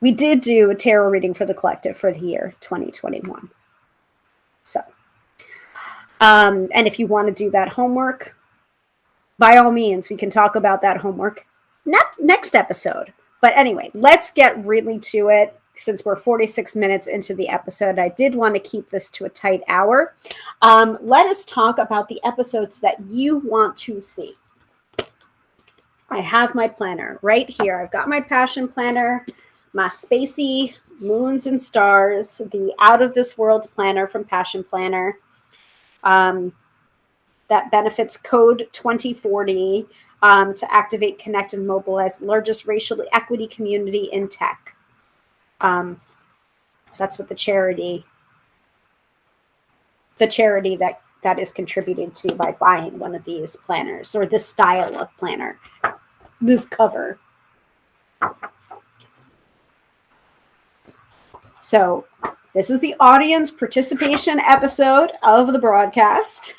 We did do a tarot reading for the collective for the year 2021. So, and if you want to do that homework, by all means, we can talk about that homework next episode. But anyway, let's get really to it. Since we're 46 minutes into the episode, I did want to keep this to a tight hour. Let us talk about the episodes that you want to see. I have my planner right here. I've got my passion planner, my spacey moons and stars, the out of this world planner from Passion Planner. That benefits code 2040 to activate, connect, and mobilize largest racial equity community in tech. That's what the charity that is contributed to by buying one of these planners, or this style of planner, this cover. So this is the audience participation episode of the broadcast.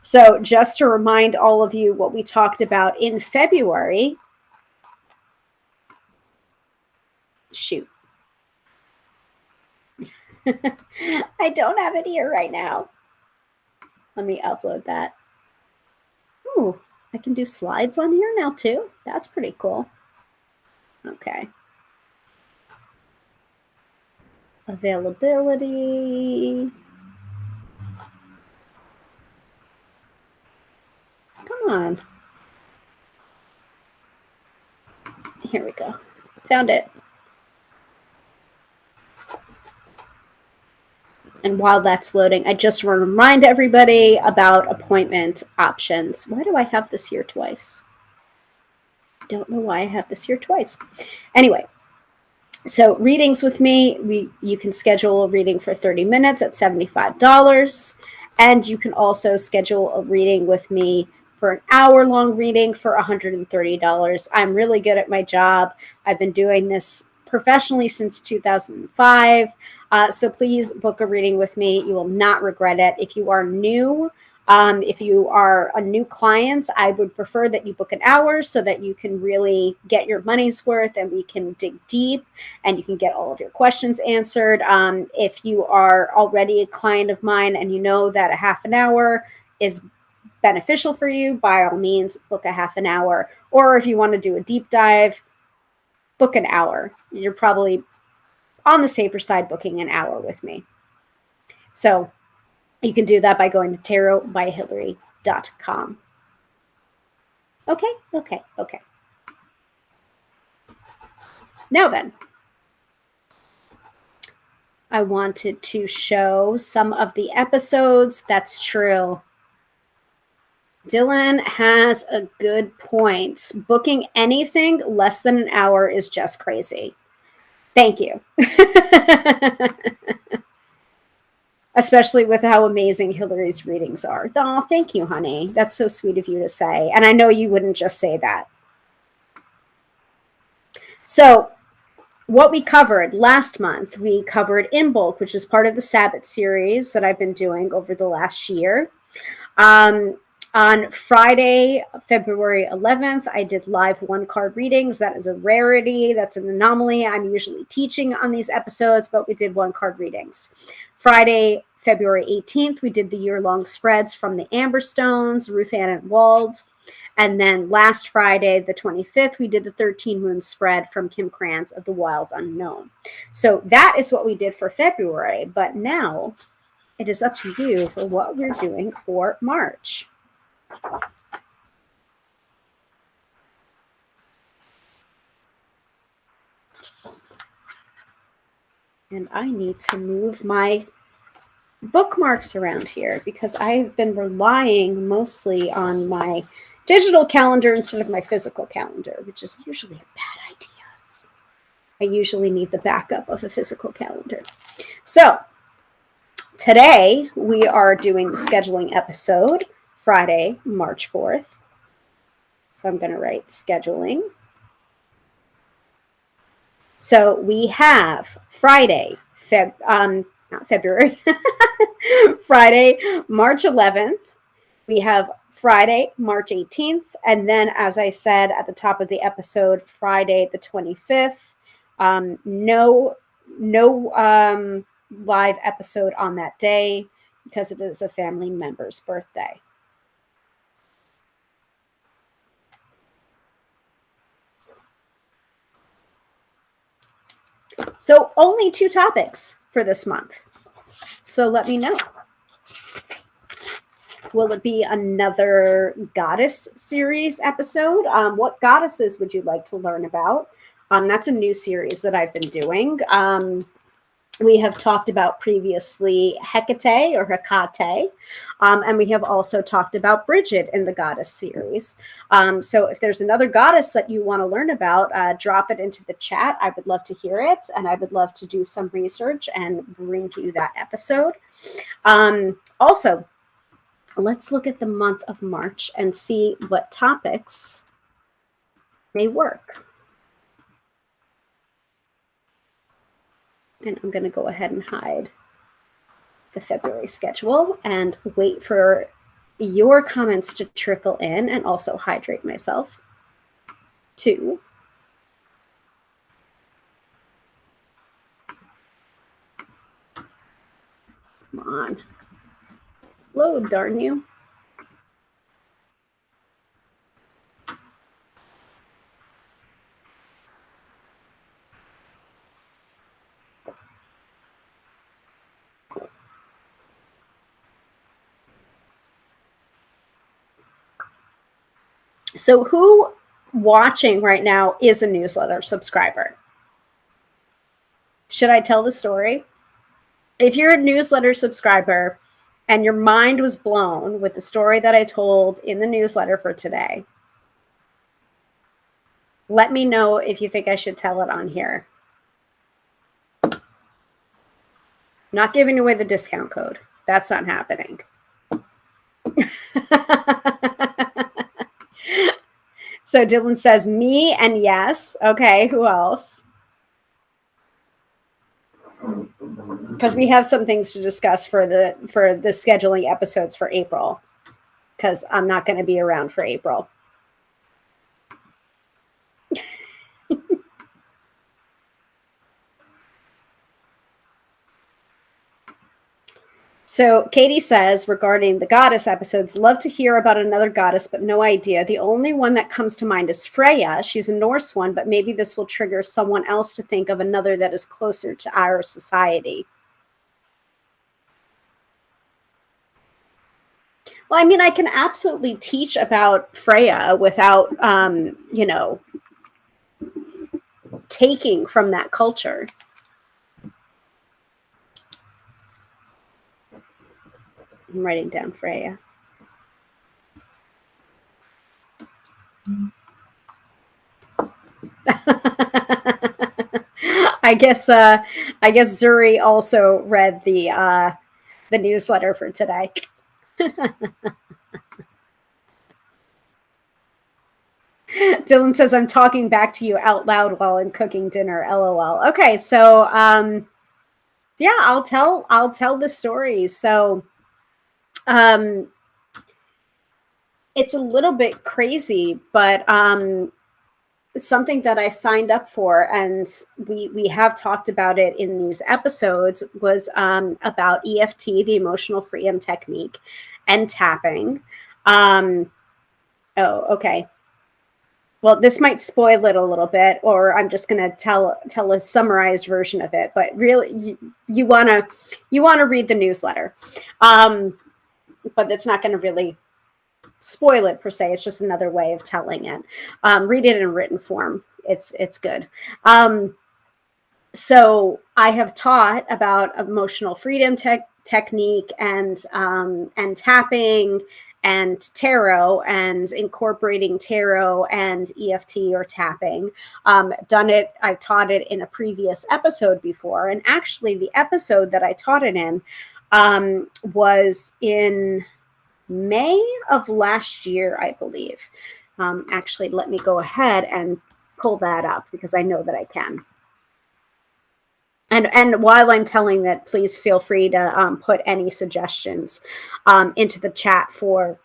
So just to remind all of you what we talked about in February. Shoot. I don't have it here right now. Let me upload that. Ooh, I can do slides on here now too. That's pretty cool. Okay. Availability. Come on. Here we go. Found it. And while that's loading, I just want to remind everybody about appointment options. Why do I have this here twice? Don't know why I have this here twice. Anyway, so readings with me, you can schedule a reading for 30 minutes at $75. And you can also schedule a reading with me for an hour-long reading for $130. I'm really good at my job. I've been doing this professionally since 2005. So please book a reading with me. You will not regret it. If you are new, if you are a new client, I would prefer that you book an hour so that you can really get your money's worth and we can dig deep and you can get all of your questions answered. If you are already a client of mine and you know that a half an hour is beneficial for you, by all means, book a half an hour. Or if you want to do a deep dive, book an hour. You're probably on the safer side booking an hour with me. So you can do that by going to tarotbyhilary.com. Okay. Now then, I wanted to show some of the episodes. That's true. Dylan has a good point. Booking anything less than an hour is just crazy. Thank you. Especially with how amazing Hilary's readings are. Oh, thank you, honey. That's so sweet of you to say. And I know you wouldn't just say that. So what we covered last month, we covered In Bulk, which is part of the Sabbath series that I've been doing over the last year. On Friday, February 11th, I did live one-card readings. That is a rarity. That's an anomaly. I'm usually teaching on these episodes, but we did one-card readings. Friday, February 18th, we did the year-long spreads from the Amberstones, Ruth Ann and Wald. And then last Friday, the 25th, we did the 13 moon spread from Kim Krantz of the Wild Unknown. So that is what we did for February. But now it is up to you for what we're doing for March. And I need to move my bookmarks around here because I've been relying mostly on my digital calendar instead of my physical calendar, which is usually a bad idea. I usually need the backup of a physical calendar. So today we are doing the scheduling episode, Friday, March 4th. So I'm going to write scheduling. So we have Friday, not February, Friday, March 11th. We have Friday, March 18th. And then, as I said at the top of the episode, Friday, the 25th. No live episode on that day because it is a family member's birthday. So only 2 topics for this month. So let me know. Will it be another goddess series episode? What goddesses would you like to learn about? That's a new series that I've been doing. We have talked about previously Hecate or Hecate, and we have also talked about Bridget in the goddess series. So if there's another goddess that you want to learn about, drop it into the chat. I would love to hear it, and I would love to do some research and bring you that episode. Also, let's look at the month of March and see what topics may work. And I'm going to go ahead and hide the February schedule and wait for your comments to trickle in and also hydrate myself too. Come on. Load, darn you. So who watching right now is a newsletter subscriber? Should I tell the story? If you're a newsletter subscriber and your mind was blown with the story that I told in the newsletter for today, let me know if you think I should tell it on here. I'm not giving away the discount code. That's not happening. So Dylan says me and yes. Okay, who else? Because we have some things to discuss for the scheduling episodes for April. Because I'm not going to be around for April. So Katie says, regarding the goddess episodes, love to hear about another goddess, but no idea. The only one that comes to mind is Freya. She's a Norse one, but maybe this will trigger someone else to think of another that is closer to our society. Well, I mean, I can absolutely teach about Freya without, taking from that culture. I'm writing down Freya. I guess Zuri also read the newsletter for today. Dylan says, I'm talking back to you out loud while I'm cooking dinner. LOL. Okay, so yeah, I'll tell the story. So it's a little bit crazy, but something that I signed up for, and we have talked about it in these episodes, was about EFT, the emotional freedom technique, and tapping. Oh, okay. Well, this might spoil it a little bit, or I'm just going to tell a summarized version of it. But really, you wanna read the newsletter, but it's not going to really spoil it per se. It's just another way of telling it. Read it in written form. It's good. So I have taught about emotional freedom technique and tapping and tarot and incorporating tarot and EFT or tapping. I've taught it in a previous episode before. And actually the episode that I taught it in was in May of last year, I believe. Actually, let me go ahead and pull that up because I know that I can. And while I'm telling that, please feel free to put any suggestions into the chat for,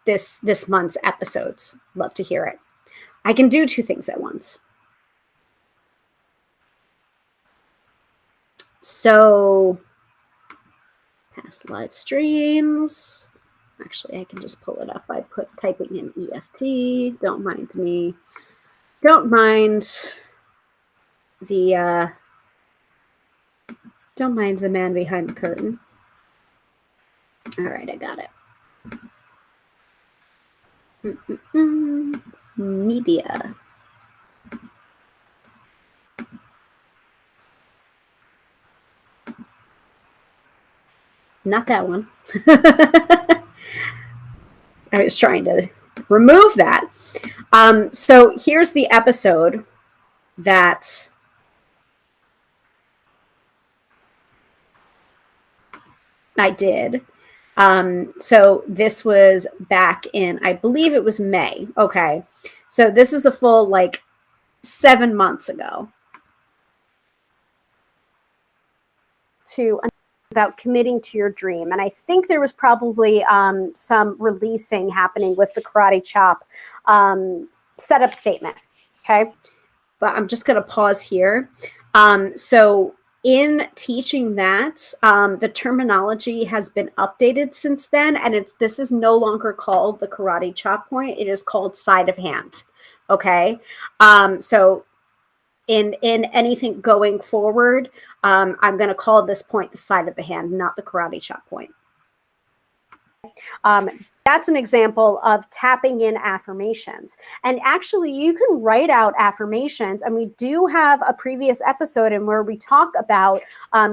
this month's episodes. Love to hear it. I can do two things at once. So, past live streams. Actually, I can just pull it up by typing in EFT. Don't mind me. Don't mind the man behind the curtain. All right, I got it. Media. Not that one. I was trying to remove that. So here's the episode that I did. So this was back in, I believe it was May. Okay. So this is a full 7 months ago. About committing to your dream. And I think there was probably some releasing happening with the karate chop setup statement. Okay. But I'm just going to pause here. So in teaching that, the terminology has been updated since then, and this is no longer called the karate chop point. It is called side of hand. Okay. So in anything going forward, I'm going to call this point the side of the hand, not the karate chop point. That's an example of tapping in affirmations. And actually, you can write out affirmations. And we do have a previous episode in where we talk about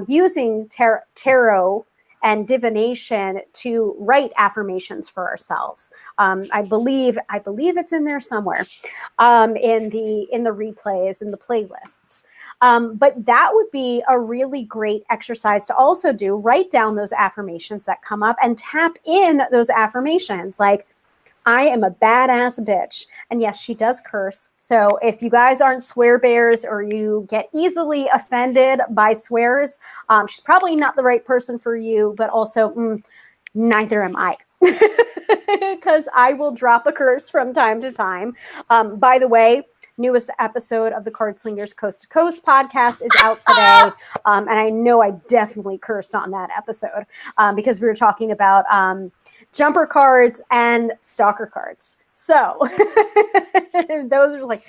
using tarot and divination to write affirmations for ourselves. I believe it's in there somewhere in the replays and the playlists. But that would be a really great exercise to also do. Write down those affirmations that come up and tap in those affirmations. Like, I am a badass bitch. And yes, she does curse. So if you guys aren't swear bears or you get easily offended by swears, she's probably not the right person for you, but also neither am I. Because I will drop a curse from time to time. By the way, newest episode of the Card Slingers Coast to Coast podcast is out today. And I know I definitely cursed on that episode because we were talking about jumper cards and stalker cards. So those are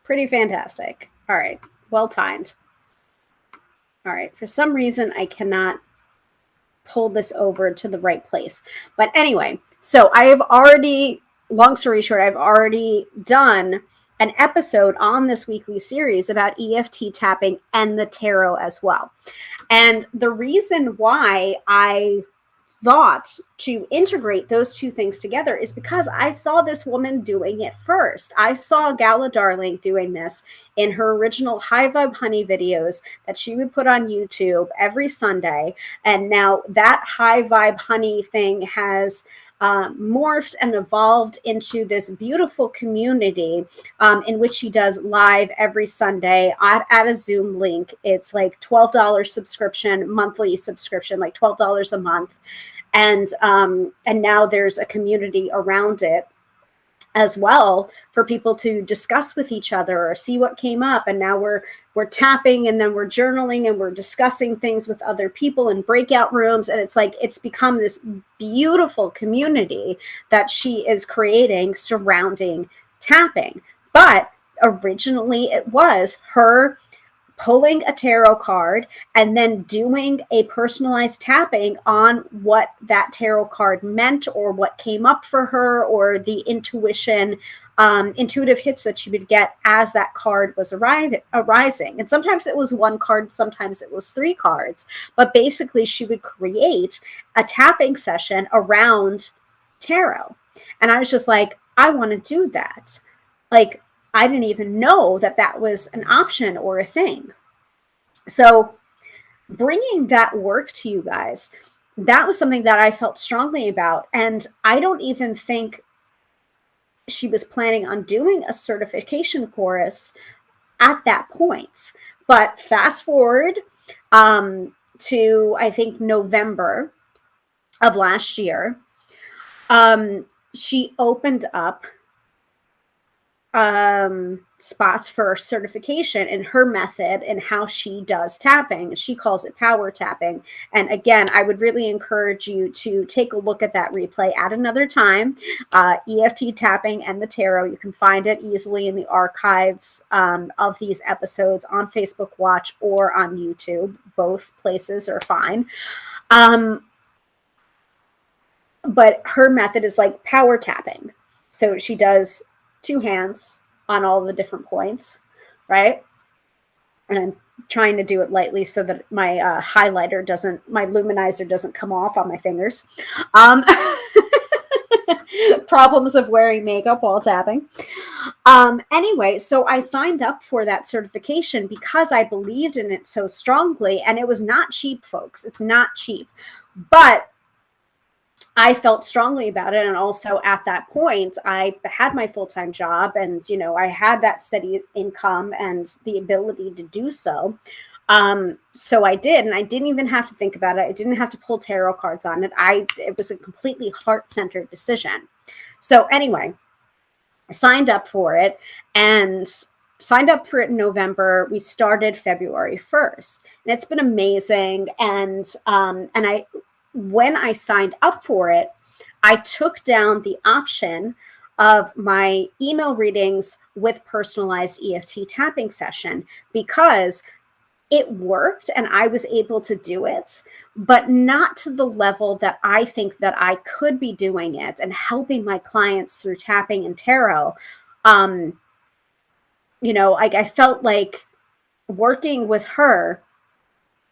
pretty fantastic. All right. Well timed. All right. For some reason, I cannot pull this over to the right place. But anyway, so I have already, long story short, I've already done an episode on this weekly series about EFT tapping and the tarot as well. And the reason why I thought to integrate those two things together is because I saw this woman doing it first. I saw Gala Darling doing this in her original High Vibe Honey videos that she would put on YouTube every Sunday. And now that High Vibe Honey thing has morphed and evolved into this beautiful community in which she does live every Sunday at a Zoom link. It's like $12 subscription, monthly subscription, like $12 a month. And now there's a community around it as well for people to discuss with each other or see what came up. And now we're tapping, and then we're journaling, and we're discussing things with other people in breakout rooms. And it's like, it's become this beautiful community that she is creating surrounding tapping. But originally it was her pulling a tarot card and then doing a personalized tapping on what that tarot card meant, or what came up for her, or the intuitive hits that she would get as that card was arising. And sometimes it was one card, sometimes it was 3 cards, but basically she would create a tapping session around tarot. And I was just like, I want to do that. Like, I didn't even know that that was an option or a thing. So bringing that work to you guys, that was something that I felt strongly about. And I don't even think she was planning on doing a certification course at that point. But fast forward to, I think, November of last year, she opened up spots for certification in her method and how she does tapping. She calls it power tapping. And again, I would really encourage you to take a look at that replay at another time. EFT tapping and the tarot. You can find it easily in the archives of these episodes on Facebook Watch or on YouTube. Both places are fine. But her method is like power tapping. So she does 2 hands on all the different points, right? And I'm trying to do it lightly so that my my luminizer doesn't come off on my fingers. Problems of wearing makeup while tapping. Anyway, so I signed up for that certification because I believed in it so strongly, and it was not cheap, folks. It's not cheap, but I felt strongly about it. And also at that point, I had my full-time job, and, you know, I had that steady income and the ability to do so. So I did, and I didn't even have to think about it. I didn't have to pull tarot cards on it. It was a completely heart-centered decision. So anyway, I signed up for it in November. We started February 1st, and it's been amazing. And when I signed up for it, I took down the option of my email readings with personalized EFT tapping session because it worked and I was able to do it, but not to the level that I think that I could be doing it and helping my clients through tapping and tarot. You know, I felt like working with her,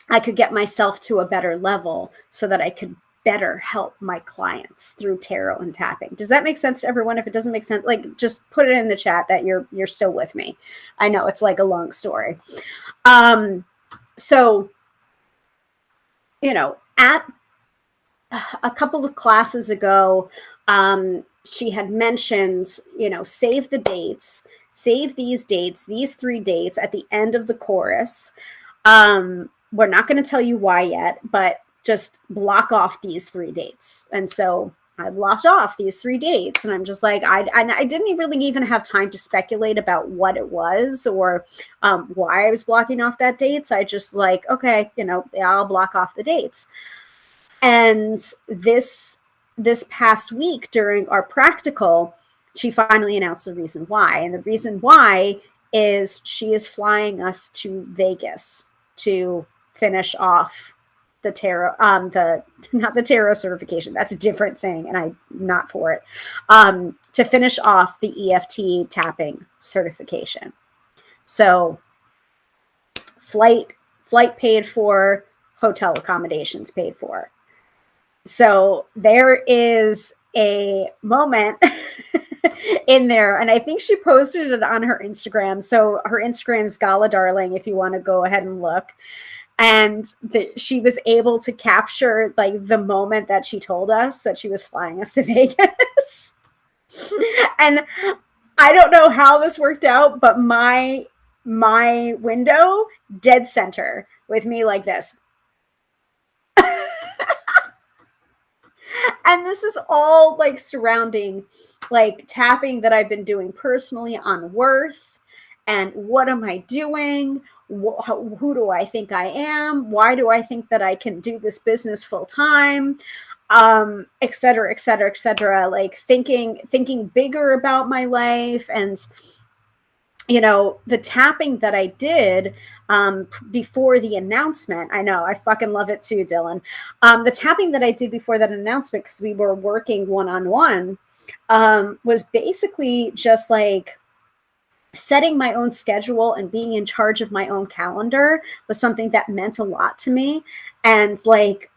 I could get myself to a better level so that I could better help my clients through tarot and tapping. Does that make sense to everyone? If it doesn't make sense, like, just put it in the chat that you're still with me. I know it's like a long story. So, you know, at a couple of classes ago, she had mentioned, you know, save the dates, save these dates, these 3 dates at the end of the chorus. We're not going to tell you why yet, but just block off these 3 dates. And so I blocked off these 3 dates, and I'm just like, I didn't really even have time to speculate about what it was or why I was blocking off that dates. I just like, okay, you know, I'll block off the dates. And this past week during our practical, she finally announced the reason why. And the reason why is she is flying us to Vegas to finish off the tarot, not the tarot certification. That's a different thing, and I'm not for it. To finish off the EFT tapping certification. So flight paid for, hotel accommodations paid for. So there is a moment in there, and I think she posted it on her Instagram. So her Instagram is Gala Darling, if you want to go ahead and look. And she was able to capture like the moment that she told us that she was flying us to Vegas. And I don't know how this worked out, but my window dead center with me like this. And this is all like surrounding like tapping that I've been doing personally on worth and what am I doing, who do I think I am, why do I think that I can do this business full time, et cetera, et cetera, et cetera. Like thinking bigger about my life. And you know, the tapping that I did before the announcement, I know, I fucking love it too, Dylan. The tapping that I did before that announcement, because we were working one-on-one, was basically just like setting my own schedule and being in charge of my own calendar was something that meant a lot to me. And like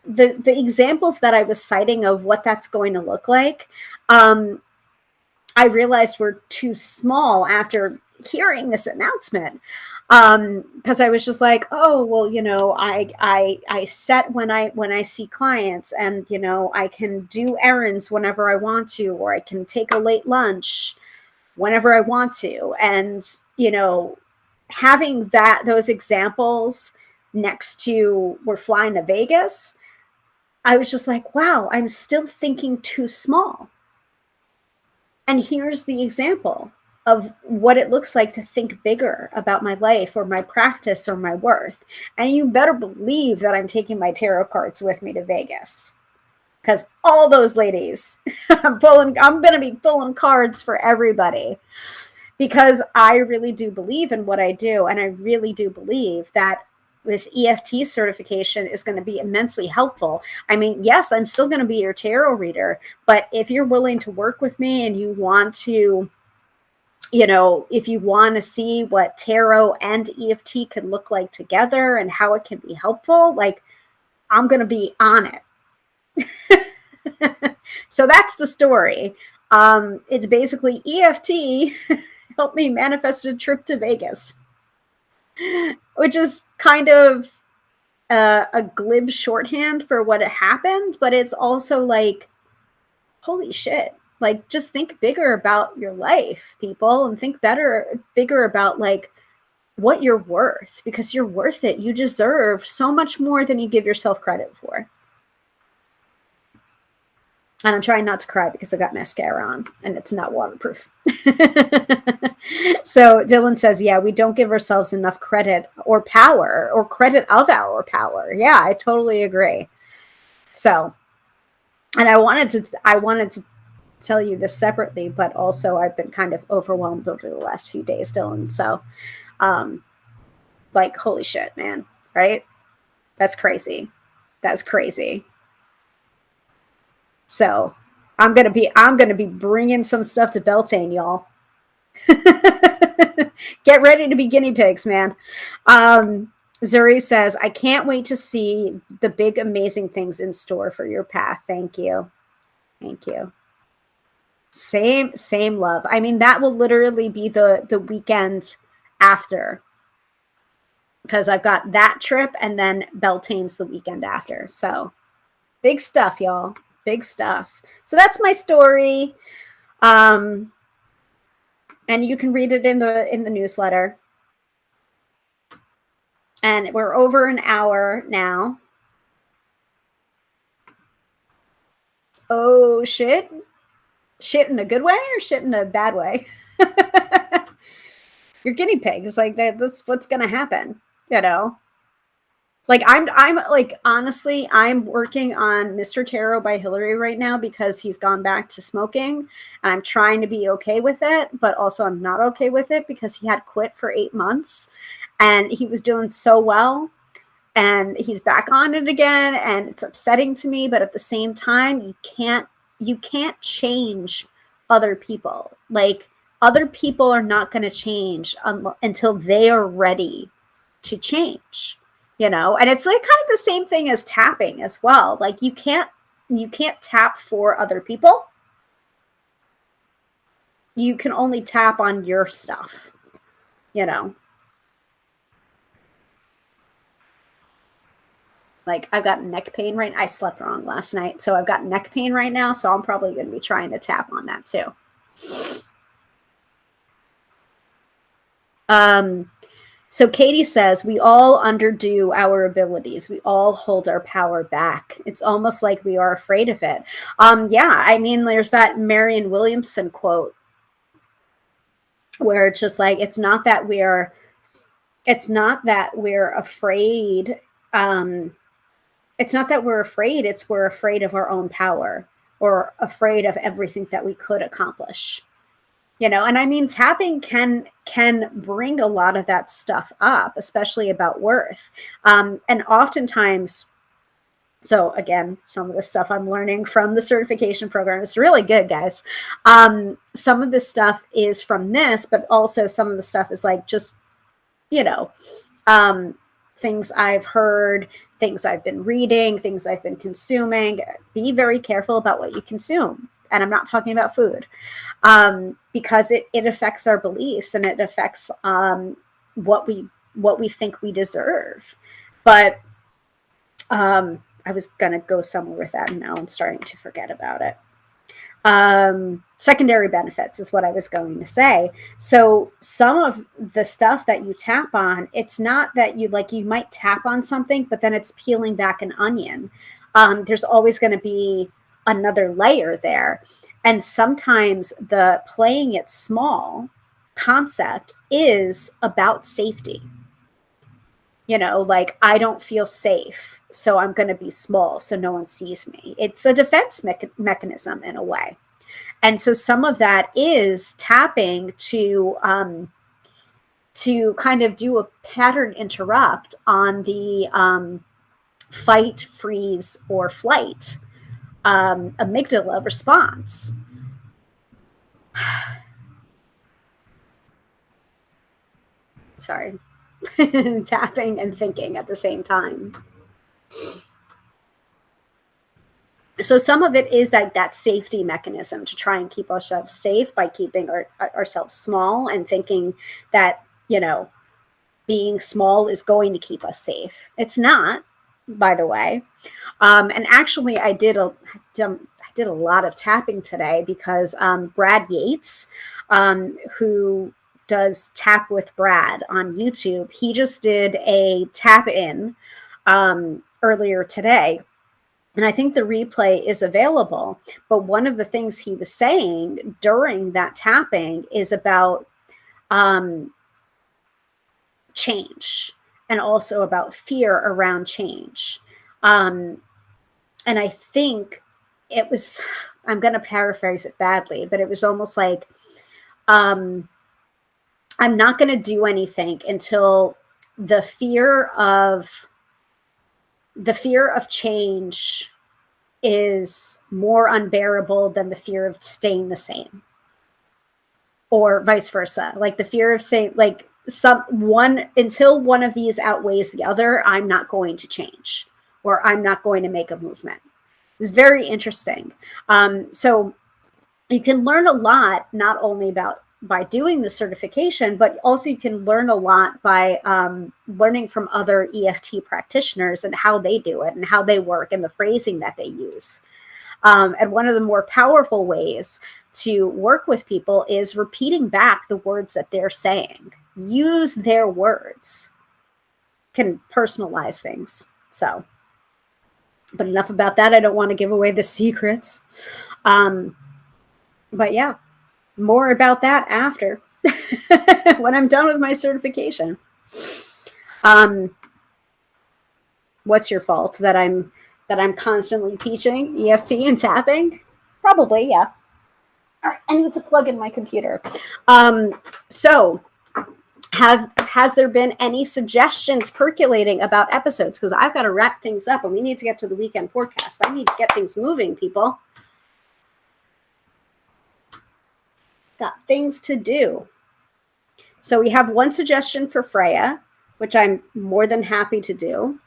the examples that I was citing of what that's going to look like, I realized were too small after hearing this announcement. Because I was just like, oh, well, you know, I set when I see clients, and you know, I can do errands whenever I want to, or I can take a late lunch whenever I want to. And you know, having those examples next to we're flying to Vegas, I was just like, wow, I'm still thinking too small. And here's the example of what it looks like to think bigger about my life or my practice or my worth. And you better believe that I'm taking my tarot cards with me to Vegas. Because all those ladies, I'm going to be pulling cards for everybody. Because I really do believe in what I do. And I really do believe that this EFT certification is going to be immensely helpful. I mean, yes, I'm still going to be your tarot reader, but if you're willing to work with me and you want to, you know, if you want to see what tarot and EFT can look like together and how it can be helpful, like I'm going to be on it. So that's the story. It's basically EFT helped me manifest a trip to Vegas, which is kind of a glib shorthand for what happened, but it's also like, holy shit. Like, just think bigger about your life, people, and think bigger about like what you're worth, because you're worth it. You deserve so much more than you give yourself credit for. And I'm trying not to cry because I got mascara on and it's not waterproof. So Dylan says, yeah, we don't give ourselves enough credit or power or credit of our power. Yeah, I totally agree. So, and I wanted to tell you this separately, but also I've been kind of overwhelmed over the last few days, Dylan. So, like, holy shit, man. Right? That's crazy. That's crazy. So I'm gonna be bringing some stuff to Beltane, y'all. Get ready to be guinea pigs, man. Zuri says, I can't wait to see the big, amazing things in store for your path. Thank you. Thank you. Same love. I mean, that will literally be the weekend after, because I've got that trip and then Beltane's the weekend after. So big stuff, y'all. Big stuff. So that's my story. And you can read it in the newsletter. And we're over an hour now. Oh shit. Shit in a good way or shit in a bad way? You're guinea pigs. Like that's what's gonna happen, you know. Like I'm like, honestly, I'm working on Mr. Tarot by Hilary right now because he's gone back to smoking, and I'm trying to be okay with it, but also I'm not okay with it because he had quit for 8 months and he was doing so well, and he's back on it again, and it's upsetting to me, but at the same time, you can't change other people. Like, other people are not going to change until they are ready to change. you know, and it's like kind of the same thing as tapping as well. Like you can't tap for other people. You can only tap on your stuff, you know. Like I've got neck pain right. I slept wrong last night, so I've got neck pain right now. So I'm probably going to be trying to tap on that too. So Katie says we all underdo our abilities. We all hold our power back. It's almost like we are afraid of it. Yeah, I mean, there's that Marianne Williamson quote where it's just like it's not that we're afraid. It's not that we're afraid. It's we're afraid of our own power or afraid of everything that we could accomplish. You know, and I mean tapping can bring a lot of that stuff up, especially about worth. And oftentimes, so again, some of the stuff I'm learning from the certification program is really good, guys. Some of the stuff is from this, but also some of the stuff is like just, you know, things I've heard, things I've been reading, things I've been consuming. Be very careful about what you consume. And I'm not talking about food, because it affects our beliefs and it affects what we think we deserve. But I was gonna go somewhere with that, and now I'm starting to forget about it. Secondary benefits is what I was going to say. So some of the stuff that you tap on, it's not that you like, you might tap on something, but then it's peeling back an onion. There's always going to be another layer there. And sometimes the playing it small concept is about safety. You know, like I don't feel safe, so I'm going to be small so no one sees me. It's a defense mechanism in a way. And so some of that is tapping to kind of do a pattern interrupt on the fight, freeze, or flight amygdala response. Sorry. Tapping and thinking at the same time. So some of it is like that safety mechanism to try and keep ourselves safe by keeping ourselves small and thinking that, you know, being small is going to keep us safe. It's not, by the way. And actually, I did a lot of tapping today because Brad Yates, who does Tap with Brad on YouTube, he just did a tap in earlier today. And I think the replay is available. But one of the things he was saying during that tapping is about change and also about fear around change. And I think it was, I'm going to paraphrase it badly, but it was almost like, I'm not going to do anything until the fear of change is more unbearable than the fear of staying the same, or vice versa. Like the fear of saying, like, until one of these outweighs the other, I'm not going to change, or I'm not going to make a movement. It's very interesting. So you can learn a lot, not only by doing the certification, but also you can learn a lot by learning from other EFT practitioners and how they do it and how they work and the phrasing that they use. And one of the more powerful ways to work with people is repeating back the words that they're saying. Use their words. Can personalize things. So, but enough about that. I don't want to give away the secrets. But yeah, more about that after when I'm done with my certification. What's your fault? That I'm constantly teaching EFT and tapping? Probably, yeah. All right, I need to plug in my computer. So has there been any suggestions percolating about episodes? Because I've got to wrap things up and we need to get to the weekend forecast. I need to get things moving, people. Got things to do. So we have one suggestion for Freya. which I'm more than happy to do.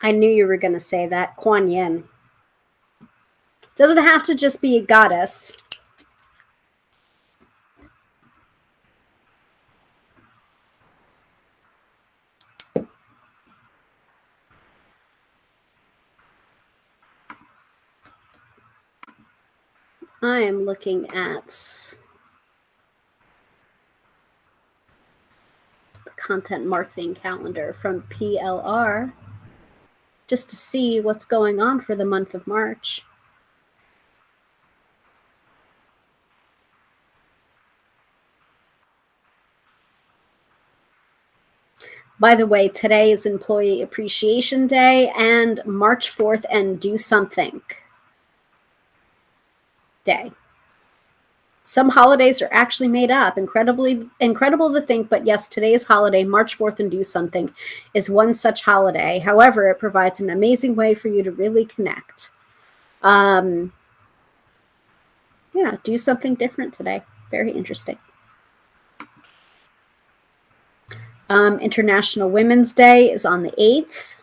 I knew you were going to say that. Kuan Yin. Doesn't have to just be a goddess. I am looking at the content marketing calendar from PLR just to see what's going on for the month of March. By the way, today is Employee Appreciation Day and March 4th and Do Something Day. Some holidays are actually made up. Incredible to think, but yes, today's holiday, March 4th and Do Something, is one such holiday. However, it provides an amazing way for you to really connect. Yeah, do something different today. Very interesting. International Women's Day is on the 8th.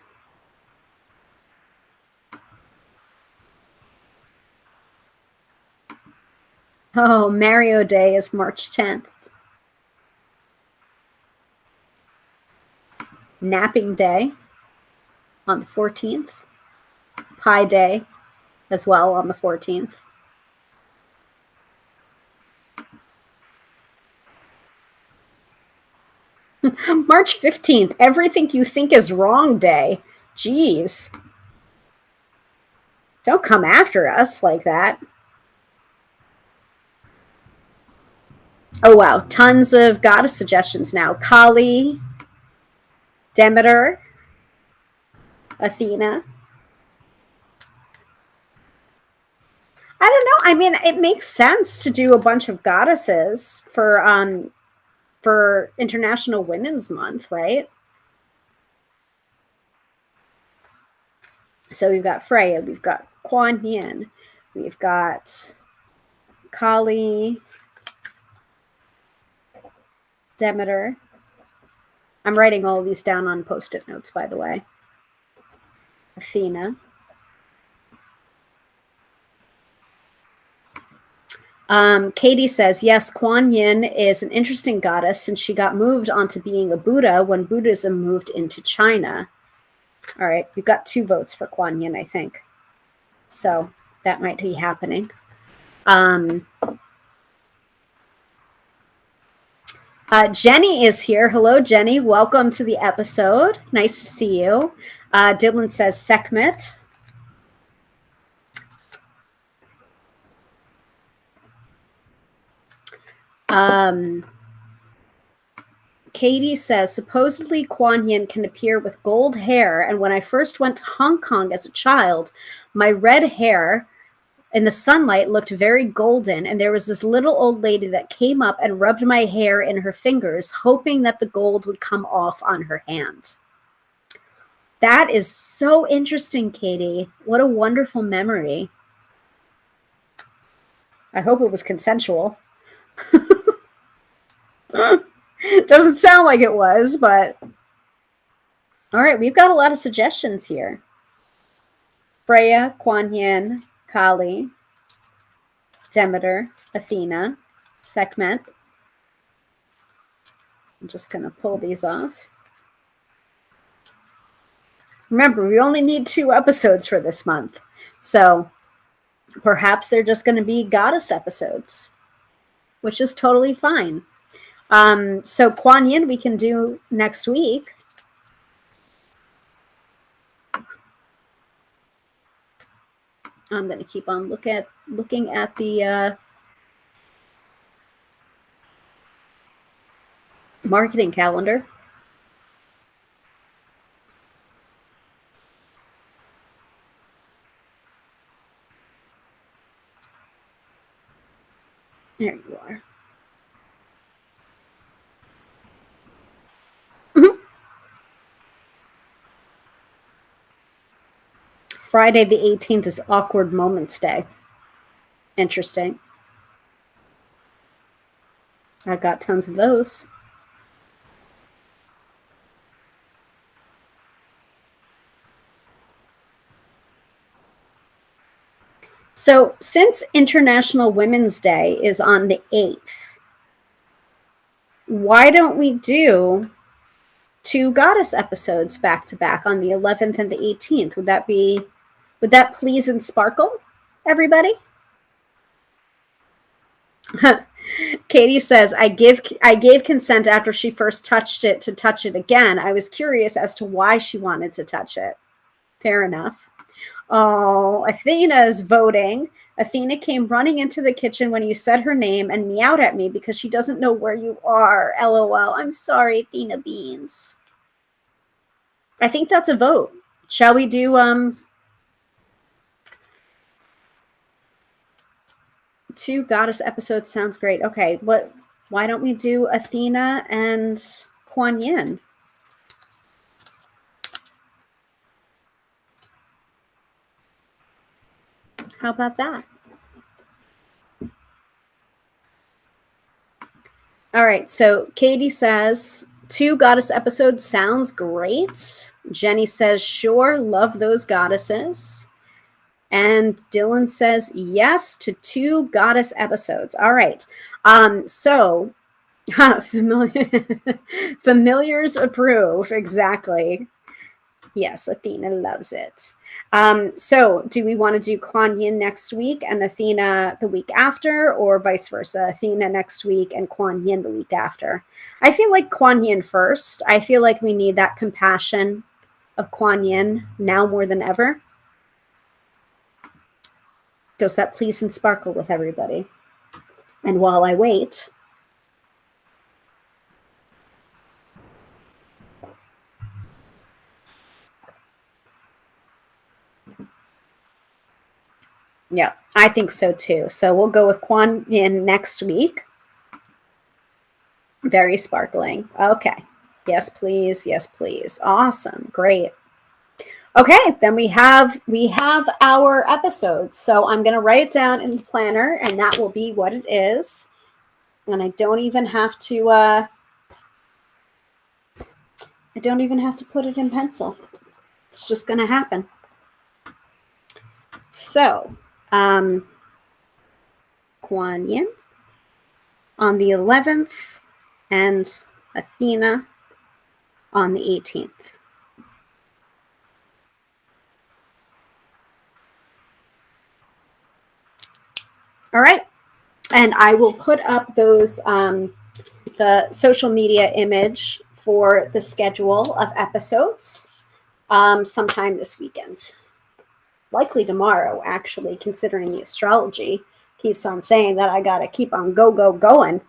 Oh, Mario Day is March 10th. Napping Day on the 14th. Pi Day as well on the 14th. March 15th, Everything You Think Is Wrong Day. Jeez. Don't come after us like that. Oh, wow. Tons of goddess suggestions now. Kali, Demeter, Athena. I don't know. I mean, it makes sense to do a bunch of goddesses for International Women's Month, right? So we've got Freya, we've got Kuan Yin, we've got Kali, Demeter. I'm writing all of these down on Post-it notes, by the way. Athena. Katie says, yes, Kuan Yin is an interesting goddess since she got moved onto being a Buddha when Buddhism moved into China. All right, we've got 2 votes for Kuan Yin, I think. So that might be happening. Jenny is here. Hello, Jenny. Welcome to the episode. Nice to see you. Dylan says Sekhmet. Katie says, supposedly Kuan Yin can appear with gold hair, and when I first went to Hong Kong as a child, my red hair in the sunlight looked very golden, and there was this little old lady that came up and rubbed my hair in her fingers, hoping that the gold would come off on her hand. That is so interesting, Katie. What a wonderful memory. I hope it was consensual. Doesn't sound like it was, but all right, we've got a lot of suggestions here. Freya, Kuan Yin, Kali, Demeter, Athena, Sekhmet. I'm just going to pull these off. Remember, we only need 2 episodes for this month, so perhaps they're just going to be goddess episodes, which is totally fine. So Kuan Yin we can do next week. I'm going to keep on looking at the marketing calendar. There you are. Mhm. Friday the 18th is Awkward Moments Day. Interesting. I've got tons of those. So, since International Women's Day is on the 8th, why don't we do two goddess episodes back to back on the 11th and the 18th? Would that please and sparkle everybody? Katie says, I gave consent after she first touched it to touch it again. I was curious as to why she wanted to touch it. Fair enough. Oh, Athena is voting. Athena came running into the kitchen when you said her name and meowed at me because she doesn't know where you are. LOL. I'm sorry, Athena Beans. I think that's a vote. Shall we do two goddess episodes? Sounds great. Okay, why don't we do Athena and Kuan Yin? How about that? All right, so Katie says two goddess episodes sounds great. Jenny says, sure, love those goddesses. And Dylan says yes to two goddess episodes. All right. So familiars approve. Exactly. Yes, Athena loves it. So do we want to do Kuan Yin next week and Athena the week after, or vice versa? Athena next week and Kuan Yin the week after. I feel like Kuan Yin first. I feel like we need that compassion of Kuan Yin now more than ever. Does that please and sparkle with everybody? And while I wait, yeah, I think so too. So we'll go with Kuan Yin next week. Very sparkling. Okay. Yes, please. Yes, please. Awesome. Great. Okay, then we have our episodes. So I'm going to write it down in the planner, and that will be what it is. And I don't even have to put it in pencil. It's just going to happen. So, Kuan Yin on the 11th and Athena on the 18th. All right. And I will put up those, the social media image for the schedule of episodes sometime this weekend. Likely tomorrow, actually, considering the astrology keeps on saying that I got to keep on going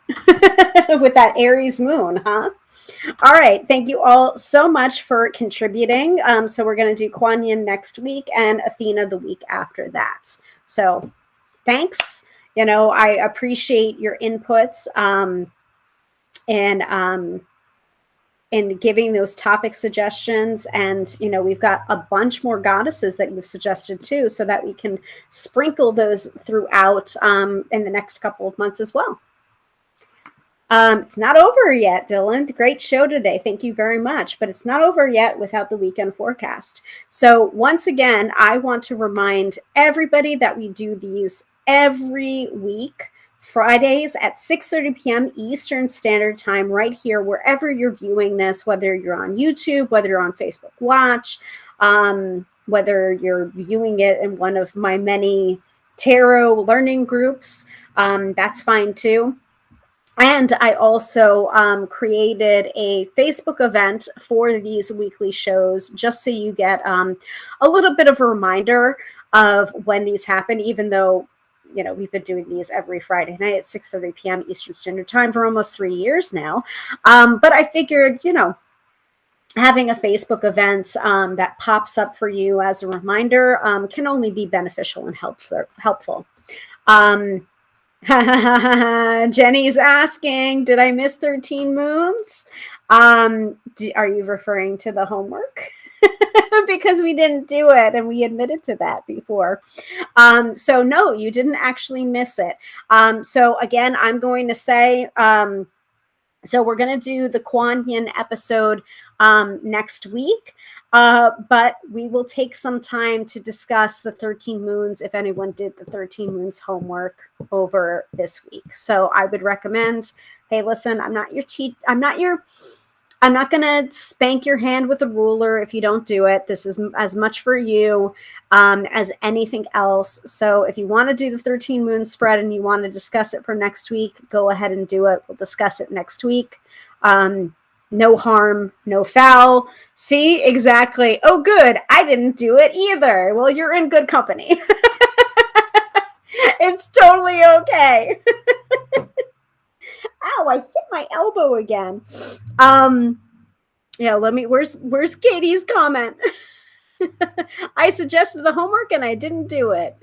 with that Aries moon, huh? All right. Thank you all so much for contributing. So we're going to do Kuan Yin next week and Athena the week after that. So thanks. I appreciate your inputs and giving those topic suggestions. And, we've got a bunch more goddesses that you've suggested too, so that we can sprinkle those throughout in the next couple of months as well. It's not over yet, Dylan. Great show today. Thank you very much. But it's not over yet without the weekend forecast. So once again, I want to remind everybody that we do these every week, Fridays at 6:30 p.m. Eastern Standard Time, right here, wherever you're viewing this, whether you're on YouTube, whether you're on Facebook Watch, whether you're viewing it in one of my many tarot learning groups, that's fine too. And I also created a Facebook event for these weekly shows, just so you get a little bit of a reminder of when these happen, even though, we've been doing these every Friday night at 6:30 p.m. Eastern Standard Time for almost 3 years now. But I figured, having a Facebook event that pops up for you as a reminder can only be beneficial and helpful. Jenny's asking, did I miss 13 moons? Are you referring to the homework? Because we didn't do it and we admitted to that before. So no, you didn't actually miss it. So again, I'm going to say, so we're going to do the Kuan Yin episode next week. But we will take some time to discuss the 13 moons if anyone did the 13 moons homework over this week. So I would recommend, hey, listen, I'm not going to spank your hand with a ruler if you don't do it. This is as much for you as anything else. So if you want to do the 13 moon spread and you want to discuss it for next week, go ahead and do it. We'll discuss it next week. No harm, no foul. See, exactly. Oh, good. I didn't do it either. Well, you're in good company. It's totally okay. Ow, I hit my elbow again. Yeah, where's Katie's comment? I suggested the homework and I didn't do it.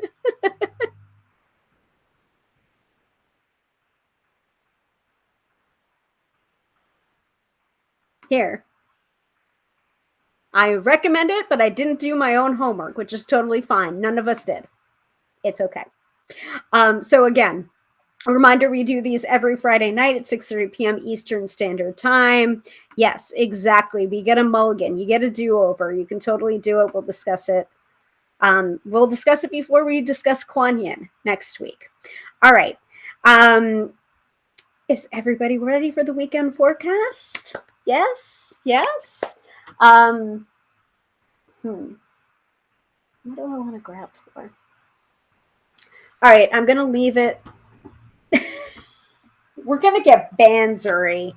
Here. I recommend it, but I didn't do my own homework, which is totally fine. None of us did. It's okay. So again, a reminder, we do these every Friday night at 6:30 p.m. Eastern Standard Time. Yes, exactly. We get a mulligan. You get a do-over. You can totally do it. We'll discuss it. We'll discuss it before we discuss Kuan Yin next week. All right. Is everybody ready for the weekend forecast? Yes? Yes? What do I want to grab for? All right, I'm going to leave it. We're going to get Banzuri.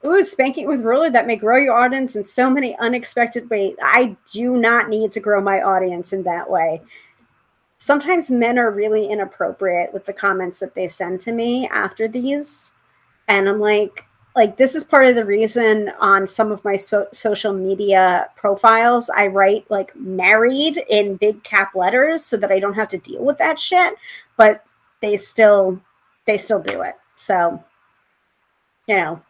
Ooh, spanking with ruler that may grow your audience in so many unexpected ways. I do not need to grow my audience in that way. Sometimes men are really inappropriate with the comments that they send to me after these. And I'm like this is part of the reason on some of my social media profiles, I write like married in big cap letters so that I don't have to deal with that shit. But they still do it. So, you know,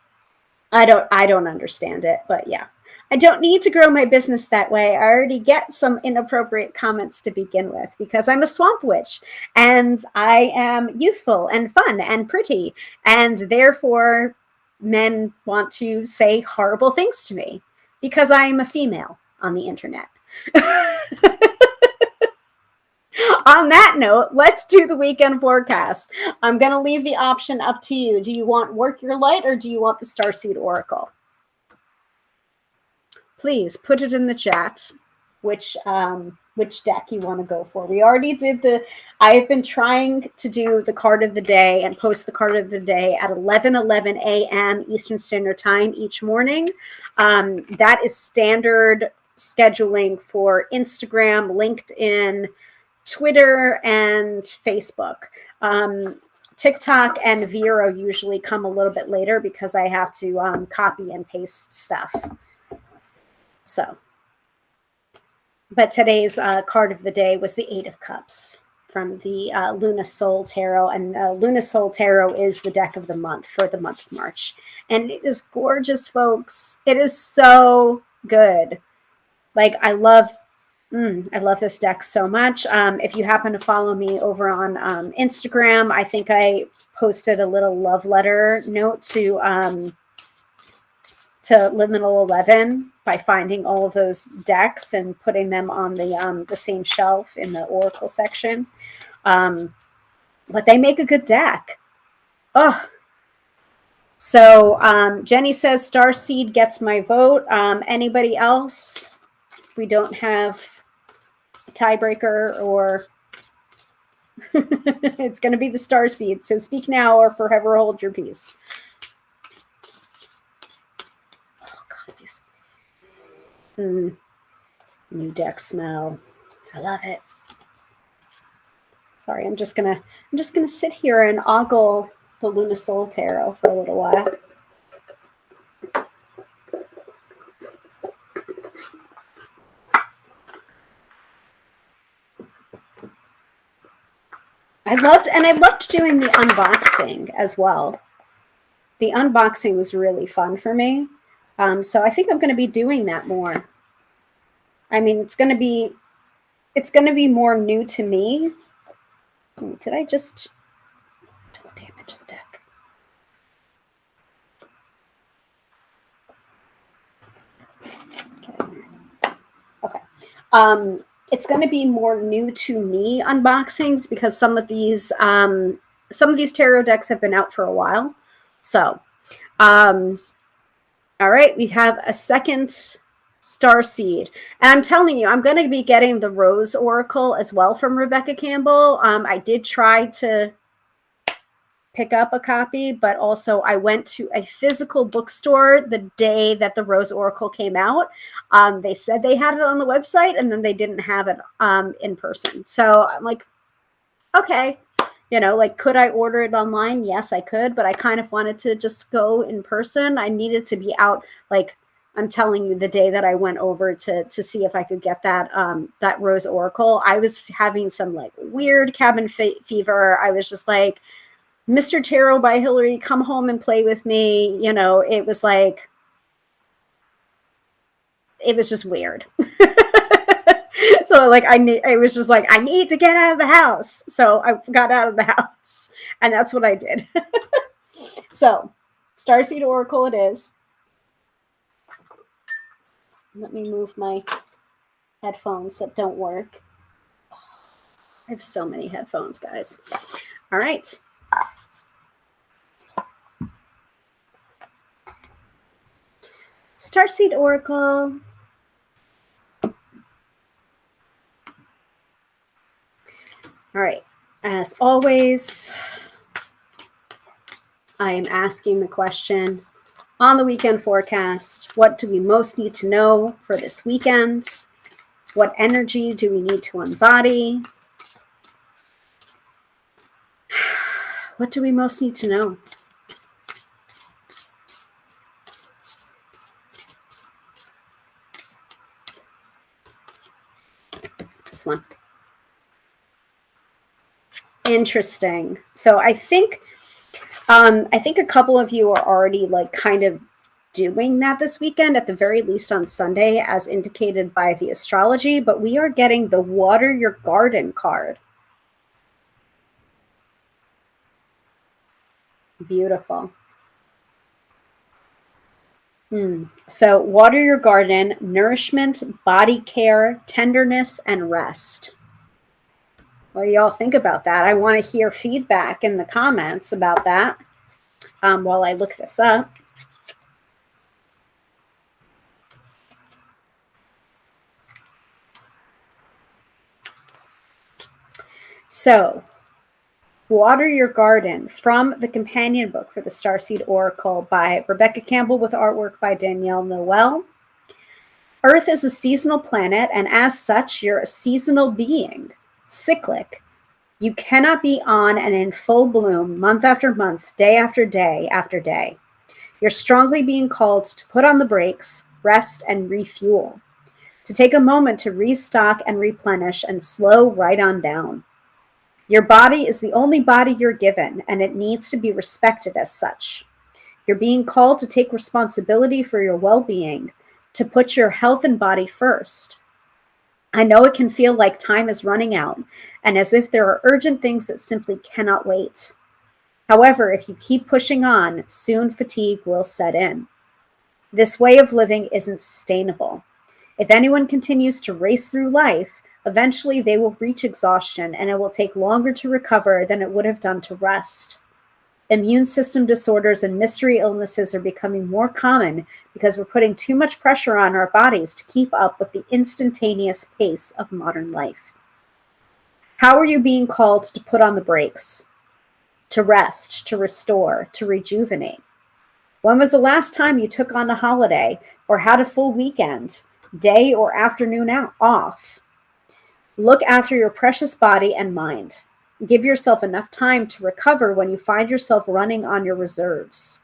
I don't understand it, but yeah. I don't need to grow my business that way. I already get some inappropriate comments to begin with because I'm a swamp witch and I am youthful and fun and pretty. And therefore, men want to say horrible things to me because I'm a female on the internet. On that note, let's do the weekend forecast. I'm going to leave the option up to you. Do you want Work Your Light or do you want the Starseed Oracle? Please put it in the chat which deck you want to go for. We already did I've been trying to do the card of the day and post the card of the day at 11:11 a.m. Eastern Standard Time each morning. That is standard scheduling for Instagram, LinkedIn, Twitter, and Facebook. TikTok and Vero usually come a little bit later because I have to copy and paste stuff. So, but today's card of the day was the Eight of Cups from the Luna Soul Tarot. And Luna Soul Tarot is the deck of the month for the month of March. And it is gorgeous, folks. It is so good. Like, I love this deck so much. If you happen to follow me over on Instagram, I think I posted a little love letter note to Liminal 11 by finding all of those decks and putting them on the same shelf in the Oracle section. But they make a good deck. Oh. So Jenny says Starseed gets my vote. Anybody else? We don't have a tiebreaker or it's going to be the Starseed. So speak now or forever hold your peace. New deck smell. I love it. Sorry, I'm just gonna sit here and ogle the Luna Soul Tarot for a little while. I loved doing the unboxing as well. The unboxing was really fun for me. So I think I'm going to be doing that more. I mean, it's going to be more new to me. Did I just damage the deck? Okay. It's going to be more new to me unboxings because some of these tarot decks have been out for a while. So, all right, we have a second starseed, and I'm telling you, I'm going to be getting the Rose Oracle as well from Rebecca Campbell. I did try to pick up a copy, but also I went to a physical bookstore the day that the Rose Oracle came out. They said they had it on the website, and then they didn't have it in person. So I'm like, okay, like, could I order it online? Yes, I could, but I kind of wanted to just go in person. I needed to be out, like, I'm telling you, the day that I went over to see if I could get that Rose Oracle, I was having some like weird cabin fever. I was just like, Mr. Tarot by Hilary, come home and play with me. It was like, it was just weird. So like, I was just like, I need to get out of the house. So I got out of the house, and that's what I did. So Starseed Oracle it is. Let me move my headphones that don't work. I have so many headphones, guys. All right. Starseed Oracle. All right. As always, I am asking the question on the weekend forecast, what do we most need to know for this weekend? What energy do we need to embody? What do we most need to know? This one. Interesting. So I think a couple of you are already like kind of doing that this weekend, at the very least on Sunday, as indicated by the astrology, but we are getting the Water Your Garden card. Beautiful. So water your garden, nourishment, body care, tenderness, and rest. What do y'all think about that? I want to hear feedback in the comments about that while I look this up. So, Water Your Garden from the companion book for the Starseed Oracle by Rebecca Campbell with artwork by Danielle Noel. Earth is a seasonal planet, and as such, you're a seasonal being, cyclic. You cannot be on and in full bloom month after month, day after day after day. You're strongly being called to put on the brakes, rest, and refuel, to take a moment to restock and replenish and slow right on down. Your body is the only body you're given, and it needs to be respected as such. You're being called to take responsibility for your well-being, to put your health and body first. I know it can feel like time is running out, and as if there are urgent things that simply cannot wait. However, if you keep pushing on, soon fatigue will set in. This way of living isn't sustainable. If anyone continues to race through life, eventually they will reach exhaustion, and it will take longer to recover than it would have done to rest. Immune system disorders and mystery illnesses are becoming more common because we're putting too much pressure on our bodies to keep up with the instantaneous pace of modern life. How are you being called to put on the brakes? To rest, to restore, to rejuvenate? When was the last time you took on a holiday or had a full weekend, day or afternoon off? Look after your precious body and mind. Give yourself enough time to recover when you find yourself running on your reserves.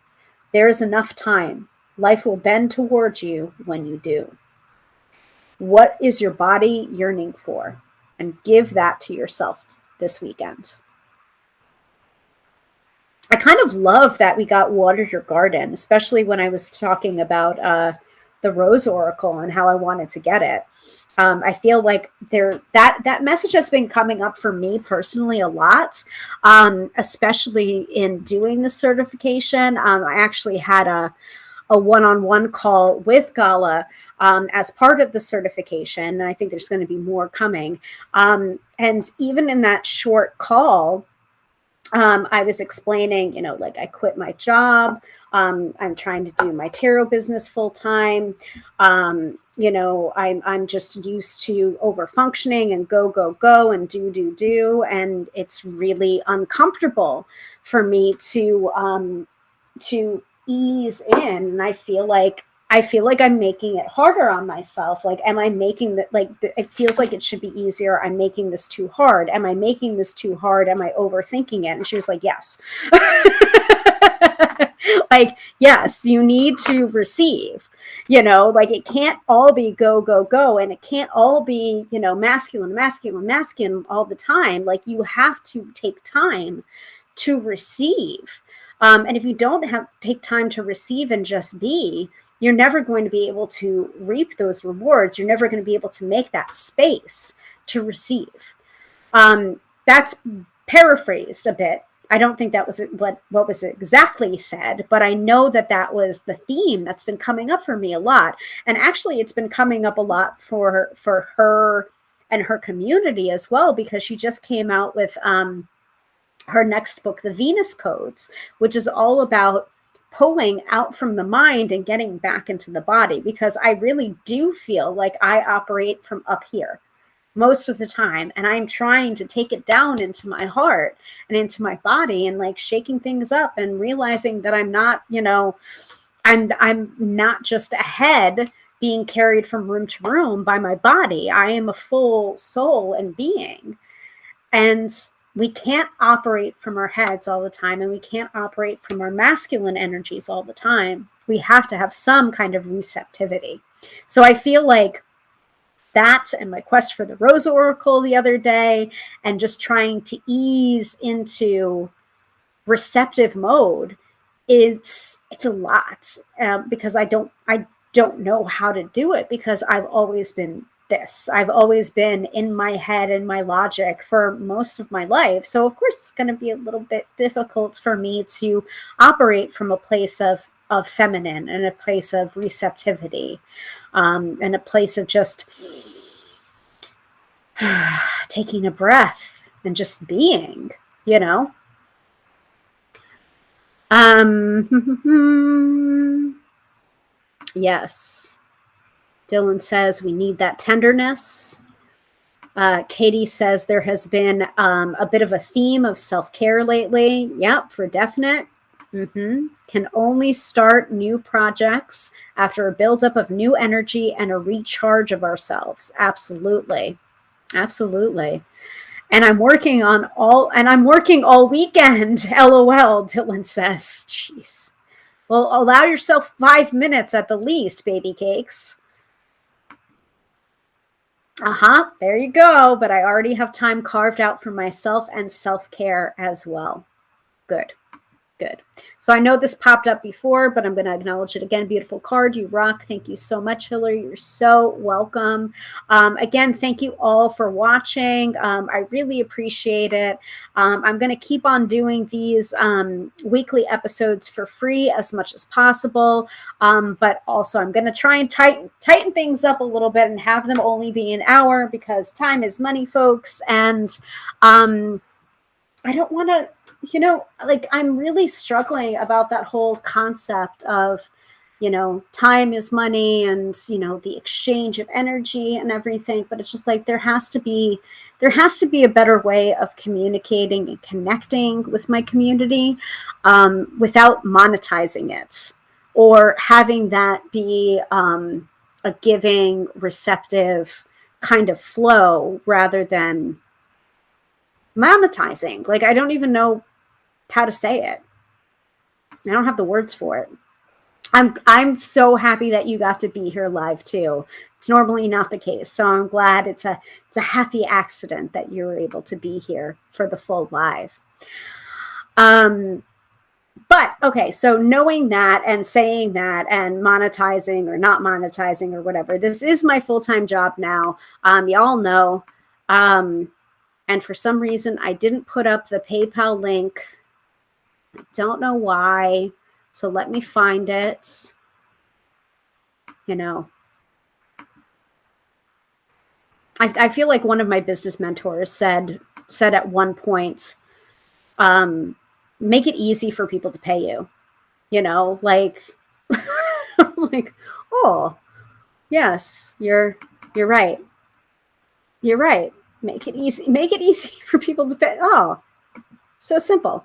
There is enough time. Life will bend towards you when you do. What is your body yearning for? And give that to yourself this weekend. I kind of love that we got Water Your Garden, especially when I was talking about the Rose Oracle and how I wanted to get it. I feel like that message has been coming up for me personally a lot, especially in doing the certification. I actually had a one-on-one call with Gala as part of the certification, and I think there's going to be more coming. And even in that short call, I was explaining, like I quit my job. I'm trying to do my tarot business full time. I'm just used to over functioning and go and do, and it's really uncomfortable for me to ease in. And I feel like I'm making it harder on myself. Like, am I making that, it feels like it should be easier. I'm making this too hard. Am I making this too hard? Am I overthinking it? And she was like, yes. Like, yes, you need to receive, like it can't all be go. And it can't all be, masculine all the time. Like, you have to take time to receive. And if you don't take time to receive and just be, you're never going to be able to reap those rewards. You're never going to be able to make that space to receive. That's paraphrased a bit. I don't think that was what was exactly said, but I know that was the theme that's been coming up for me a lot. And actually, it's been coming up a lot for her and her community as well, because she just came out with her next book, The Venus Codes, which is all about pulling out from the mind and getting back into the body, because I really do feel like I operate from up here most of the time, and I'm trying to take it down into my heart and into my body, and like shaking things up and realizing that I'm not, I'm not just a head being carried from room to room by my body. I am a full soul and being. And we can't operate from our heads all the time, and we can't operate from our masculine energies all the time. We have to have some kind of receptivity. So I feel like that, and my quest for the Rose Oracle the other day, and just trying to ease into receptive mode, it's a lot, because I don't know how to do it, because I've always been this. I've always been in my head and my logic for most of my life. So of course it's going to be a little bit difficult for me to operate from a place of feminine, and a place of receptivity, and a place of just taking a breath and just being, Yes. Dylan says we need that tenderness. Katie says there has been a bit of a theme of self-care lately. Yep, for definite. Can only start new projects after a buildup of new energy and a recharge of ourselves. Absolutely. And I'm working all weekend. LOL, Dylan says. Jeez. Well, allow yourself 5 minutes at the least, baby cakes. There you go. But I already have time carved out for myself and self-care as well. Good. So I know this popped up before, but I'm going to acknowledge it again. Beautiful card. You rock. Thank you so much, Hilary. You're so welcome. Again, thank you all for watching. I really appreciate it. I'm going to keep on doing these weekly episodes for free as much as possible. But also I'm going to try and tighten things up a little bit and have them only be an hour, because time is money, folks. And I don't want to, I'm really struggling about that whole concept of, time is money, and, the exchange of energy and everything. But it's just like, there has to be a better way of communicating and connecting with my community, without monetizing it, or having that be a giving, receptive kind of flow, rather than monetizing. Like, I don't even know how to say it. I don't have the words for it. I'm so happy that you got to be here live too. It's normally not the case, so I'm glad it's a happy accident that you were able to be here for the full live. But okay, so knowing that and saying that and monetizing or not monetizing or whatever, this is my full-time job now. Y'all know. And for some reason, I didn't put up the PayPal link. I don't know why. So let me find it. You know, I feel like one of my business mentors said at one point, make it easy for people to pay you. You know, like, like, oh, yes, you're right. You're right. Make it easy. Make it easy for people to pay. Oh, so simple.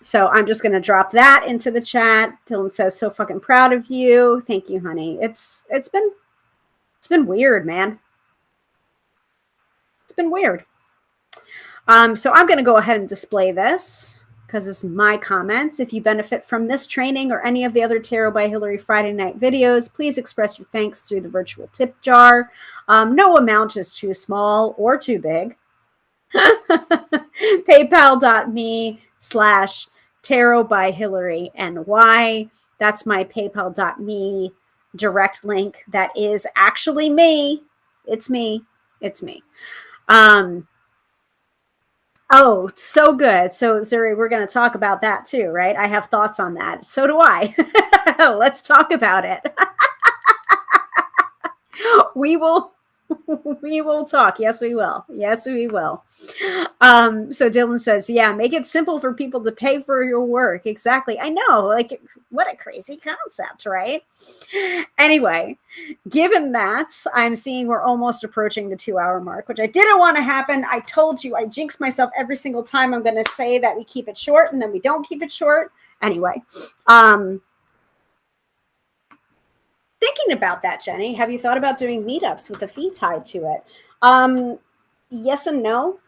So I'm just going to drop that into the chat. Dylan says, so fucking proud of you. Thank you, honey. It's been weird, man. It's been weird. So I'm going to go ahead and display this because it's my comments. If you benefit from this training or any of the other Tarot by Hilary Friday night videos, please express your thanks through the virtual tip jar. No amount is too small or too big. PayPal.me/Tarot by Hilary NY. That's my PayPal.me direct link. That is actually me. It's me. It's me. Oh, so good. So, Zuri, we're going to talk about that too, right? I have thoughts on that. So do I. Let's talk about it. We will talk. Yes, we will. Yes, we will. So Dylan says, yeah, make it simple for people to pay for your work. Exactly. I know. Like, what a crazy concept, right? Anyway, given that, I'm seeing we're almost approaching the 2-hour mark, which I didn't want to happen. I told you, I jinx myself every single time. I'm going to say that we keep it short and then we don't keep it short. Anyway, thinking about that, Jenny, have you thought about doing meetups with a fee tied to it? Yes and no.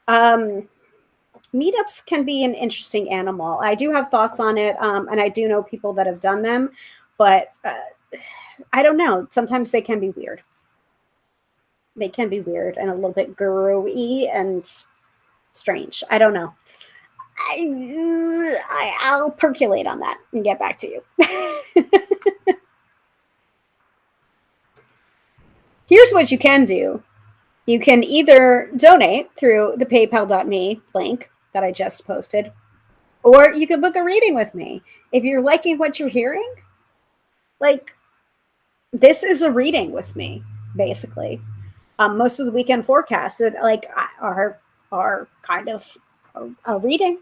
Meetups can be an interesting animal. I do have thoughts on it, and I do know people that have done them, but I don't know. Sometimes they can be weird. They can be weird and a little bit guru-y and strange. I don't know. I'll percolate on that and get back to you. Here's what you can do. You can either donate through the paypal.me link that I just posted, or you can book a reading with me. If you're liking what you're hearing, like, this is a reading with me, basically. Most of the weekend forecasts are kind of a reading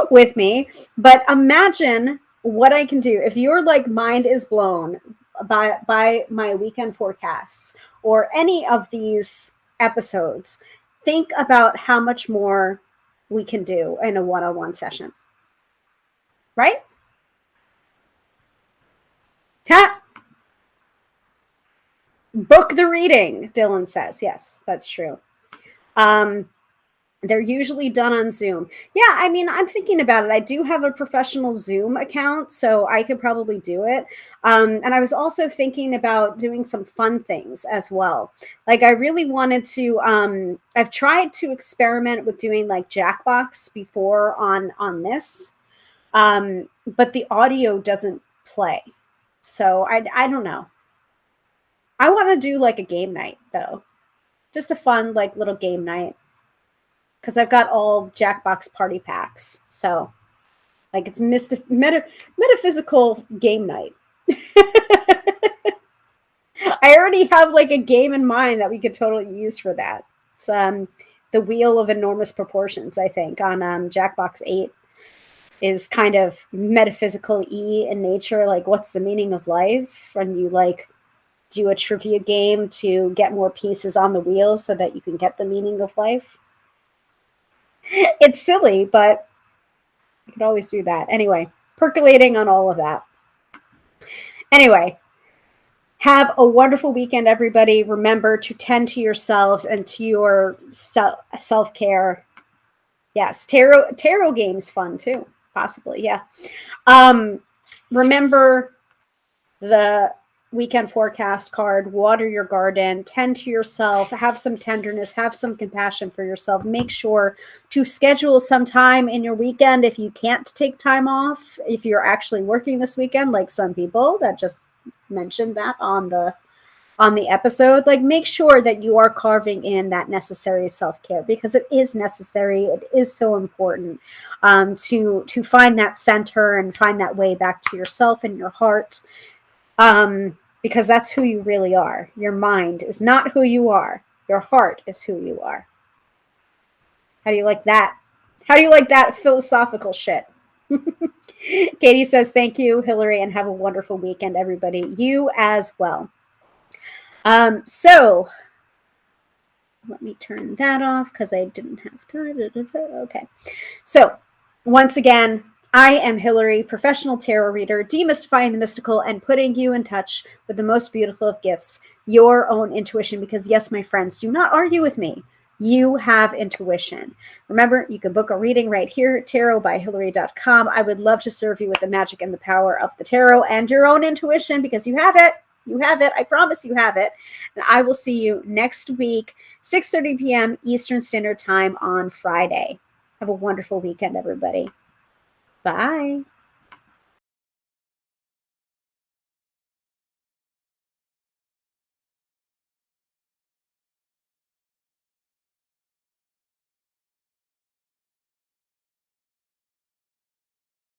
with me. But imagine what I can do if your like mind is blown by my weekend forecasts or any of these episodes. Think about how much more we can do in a one-on-one session, right? Book the reading, Dylan says. Yes, that's true. They're usually done on Zoom. Yeah, I mean, I'm thinking about it. I do have a professional Zoom account, so I could probably do it. And I was also thinking about doing some fun things as well. Like, I really wanted to, I've tried to experiment with doing like Jackbox before on this, but the audio doesn't play. So I don't know. I want to do like a game night though. Just a fun like little game night. Because I've got all Jackbox party packs. So, like, it's metaphysical game night. I already have, like, a game in mind that we could totally use for that. It's the Wheel of Enormous Proportions, I think, on Jackbox 8 is kind of metaphysical-y in nature. Like, what's the meaning of life? And you, like, do a trivia game to get more pieces on the wheel so that you can get the meaning of life. It's silly, but you could always do that. Anyway, percolating on all of that. Anyway, have a wonderful weekend, everybody. Remember to tend to yourselves and to your self-care. Yes, tarot game's fun too, possibly, yeah. Remember the weekend forecast card, water your garden, tend to yourself, have some tenderness, have some compassion for yourself. Make sure to schedule some time in your weekend if you can't take time off, if you're actually working this weekend, like some people that just mentioned that on the episode. Like, make sure that you are carving in that necessary self-care, because it is necessary. It is so important, to find that center and find that way back to yourself and your heart, because that's who you really are. Your mind is not who you are. Your heart is who you are. How do you like that? How do you like that philosophical shit? Katie says, thank you, Hilary, and have a wonderful weekend, everybody. You as well. So let me turn that off because I didn't have time. Okay. So once again, I am Hilary, professional tarot reader, demystifying the mystical and putting you in touch with the most beautiful of gifts, your own intuition. Because yes, my friends, do not argue with me. You have intuition. Remember, you can book a reading right here at tarotbyhilary.com. I would love to serve you with the magic and the power of the tarot and your own intuition, because you have it. You have it. I promise you have it. And I will see you next week, 6:30 p.m. Eastern Standard Time on Friday. Have a wonderful weekend, everybody. Bye.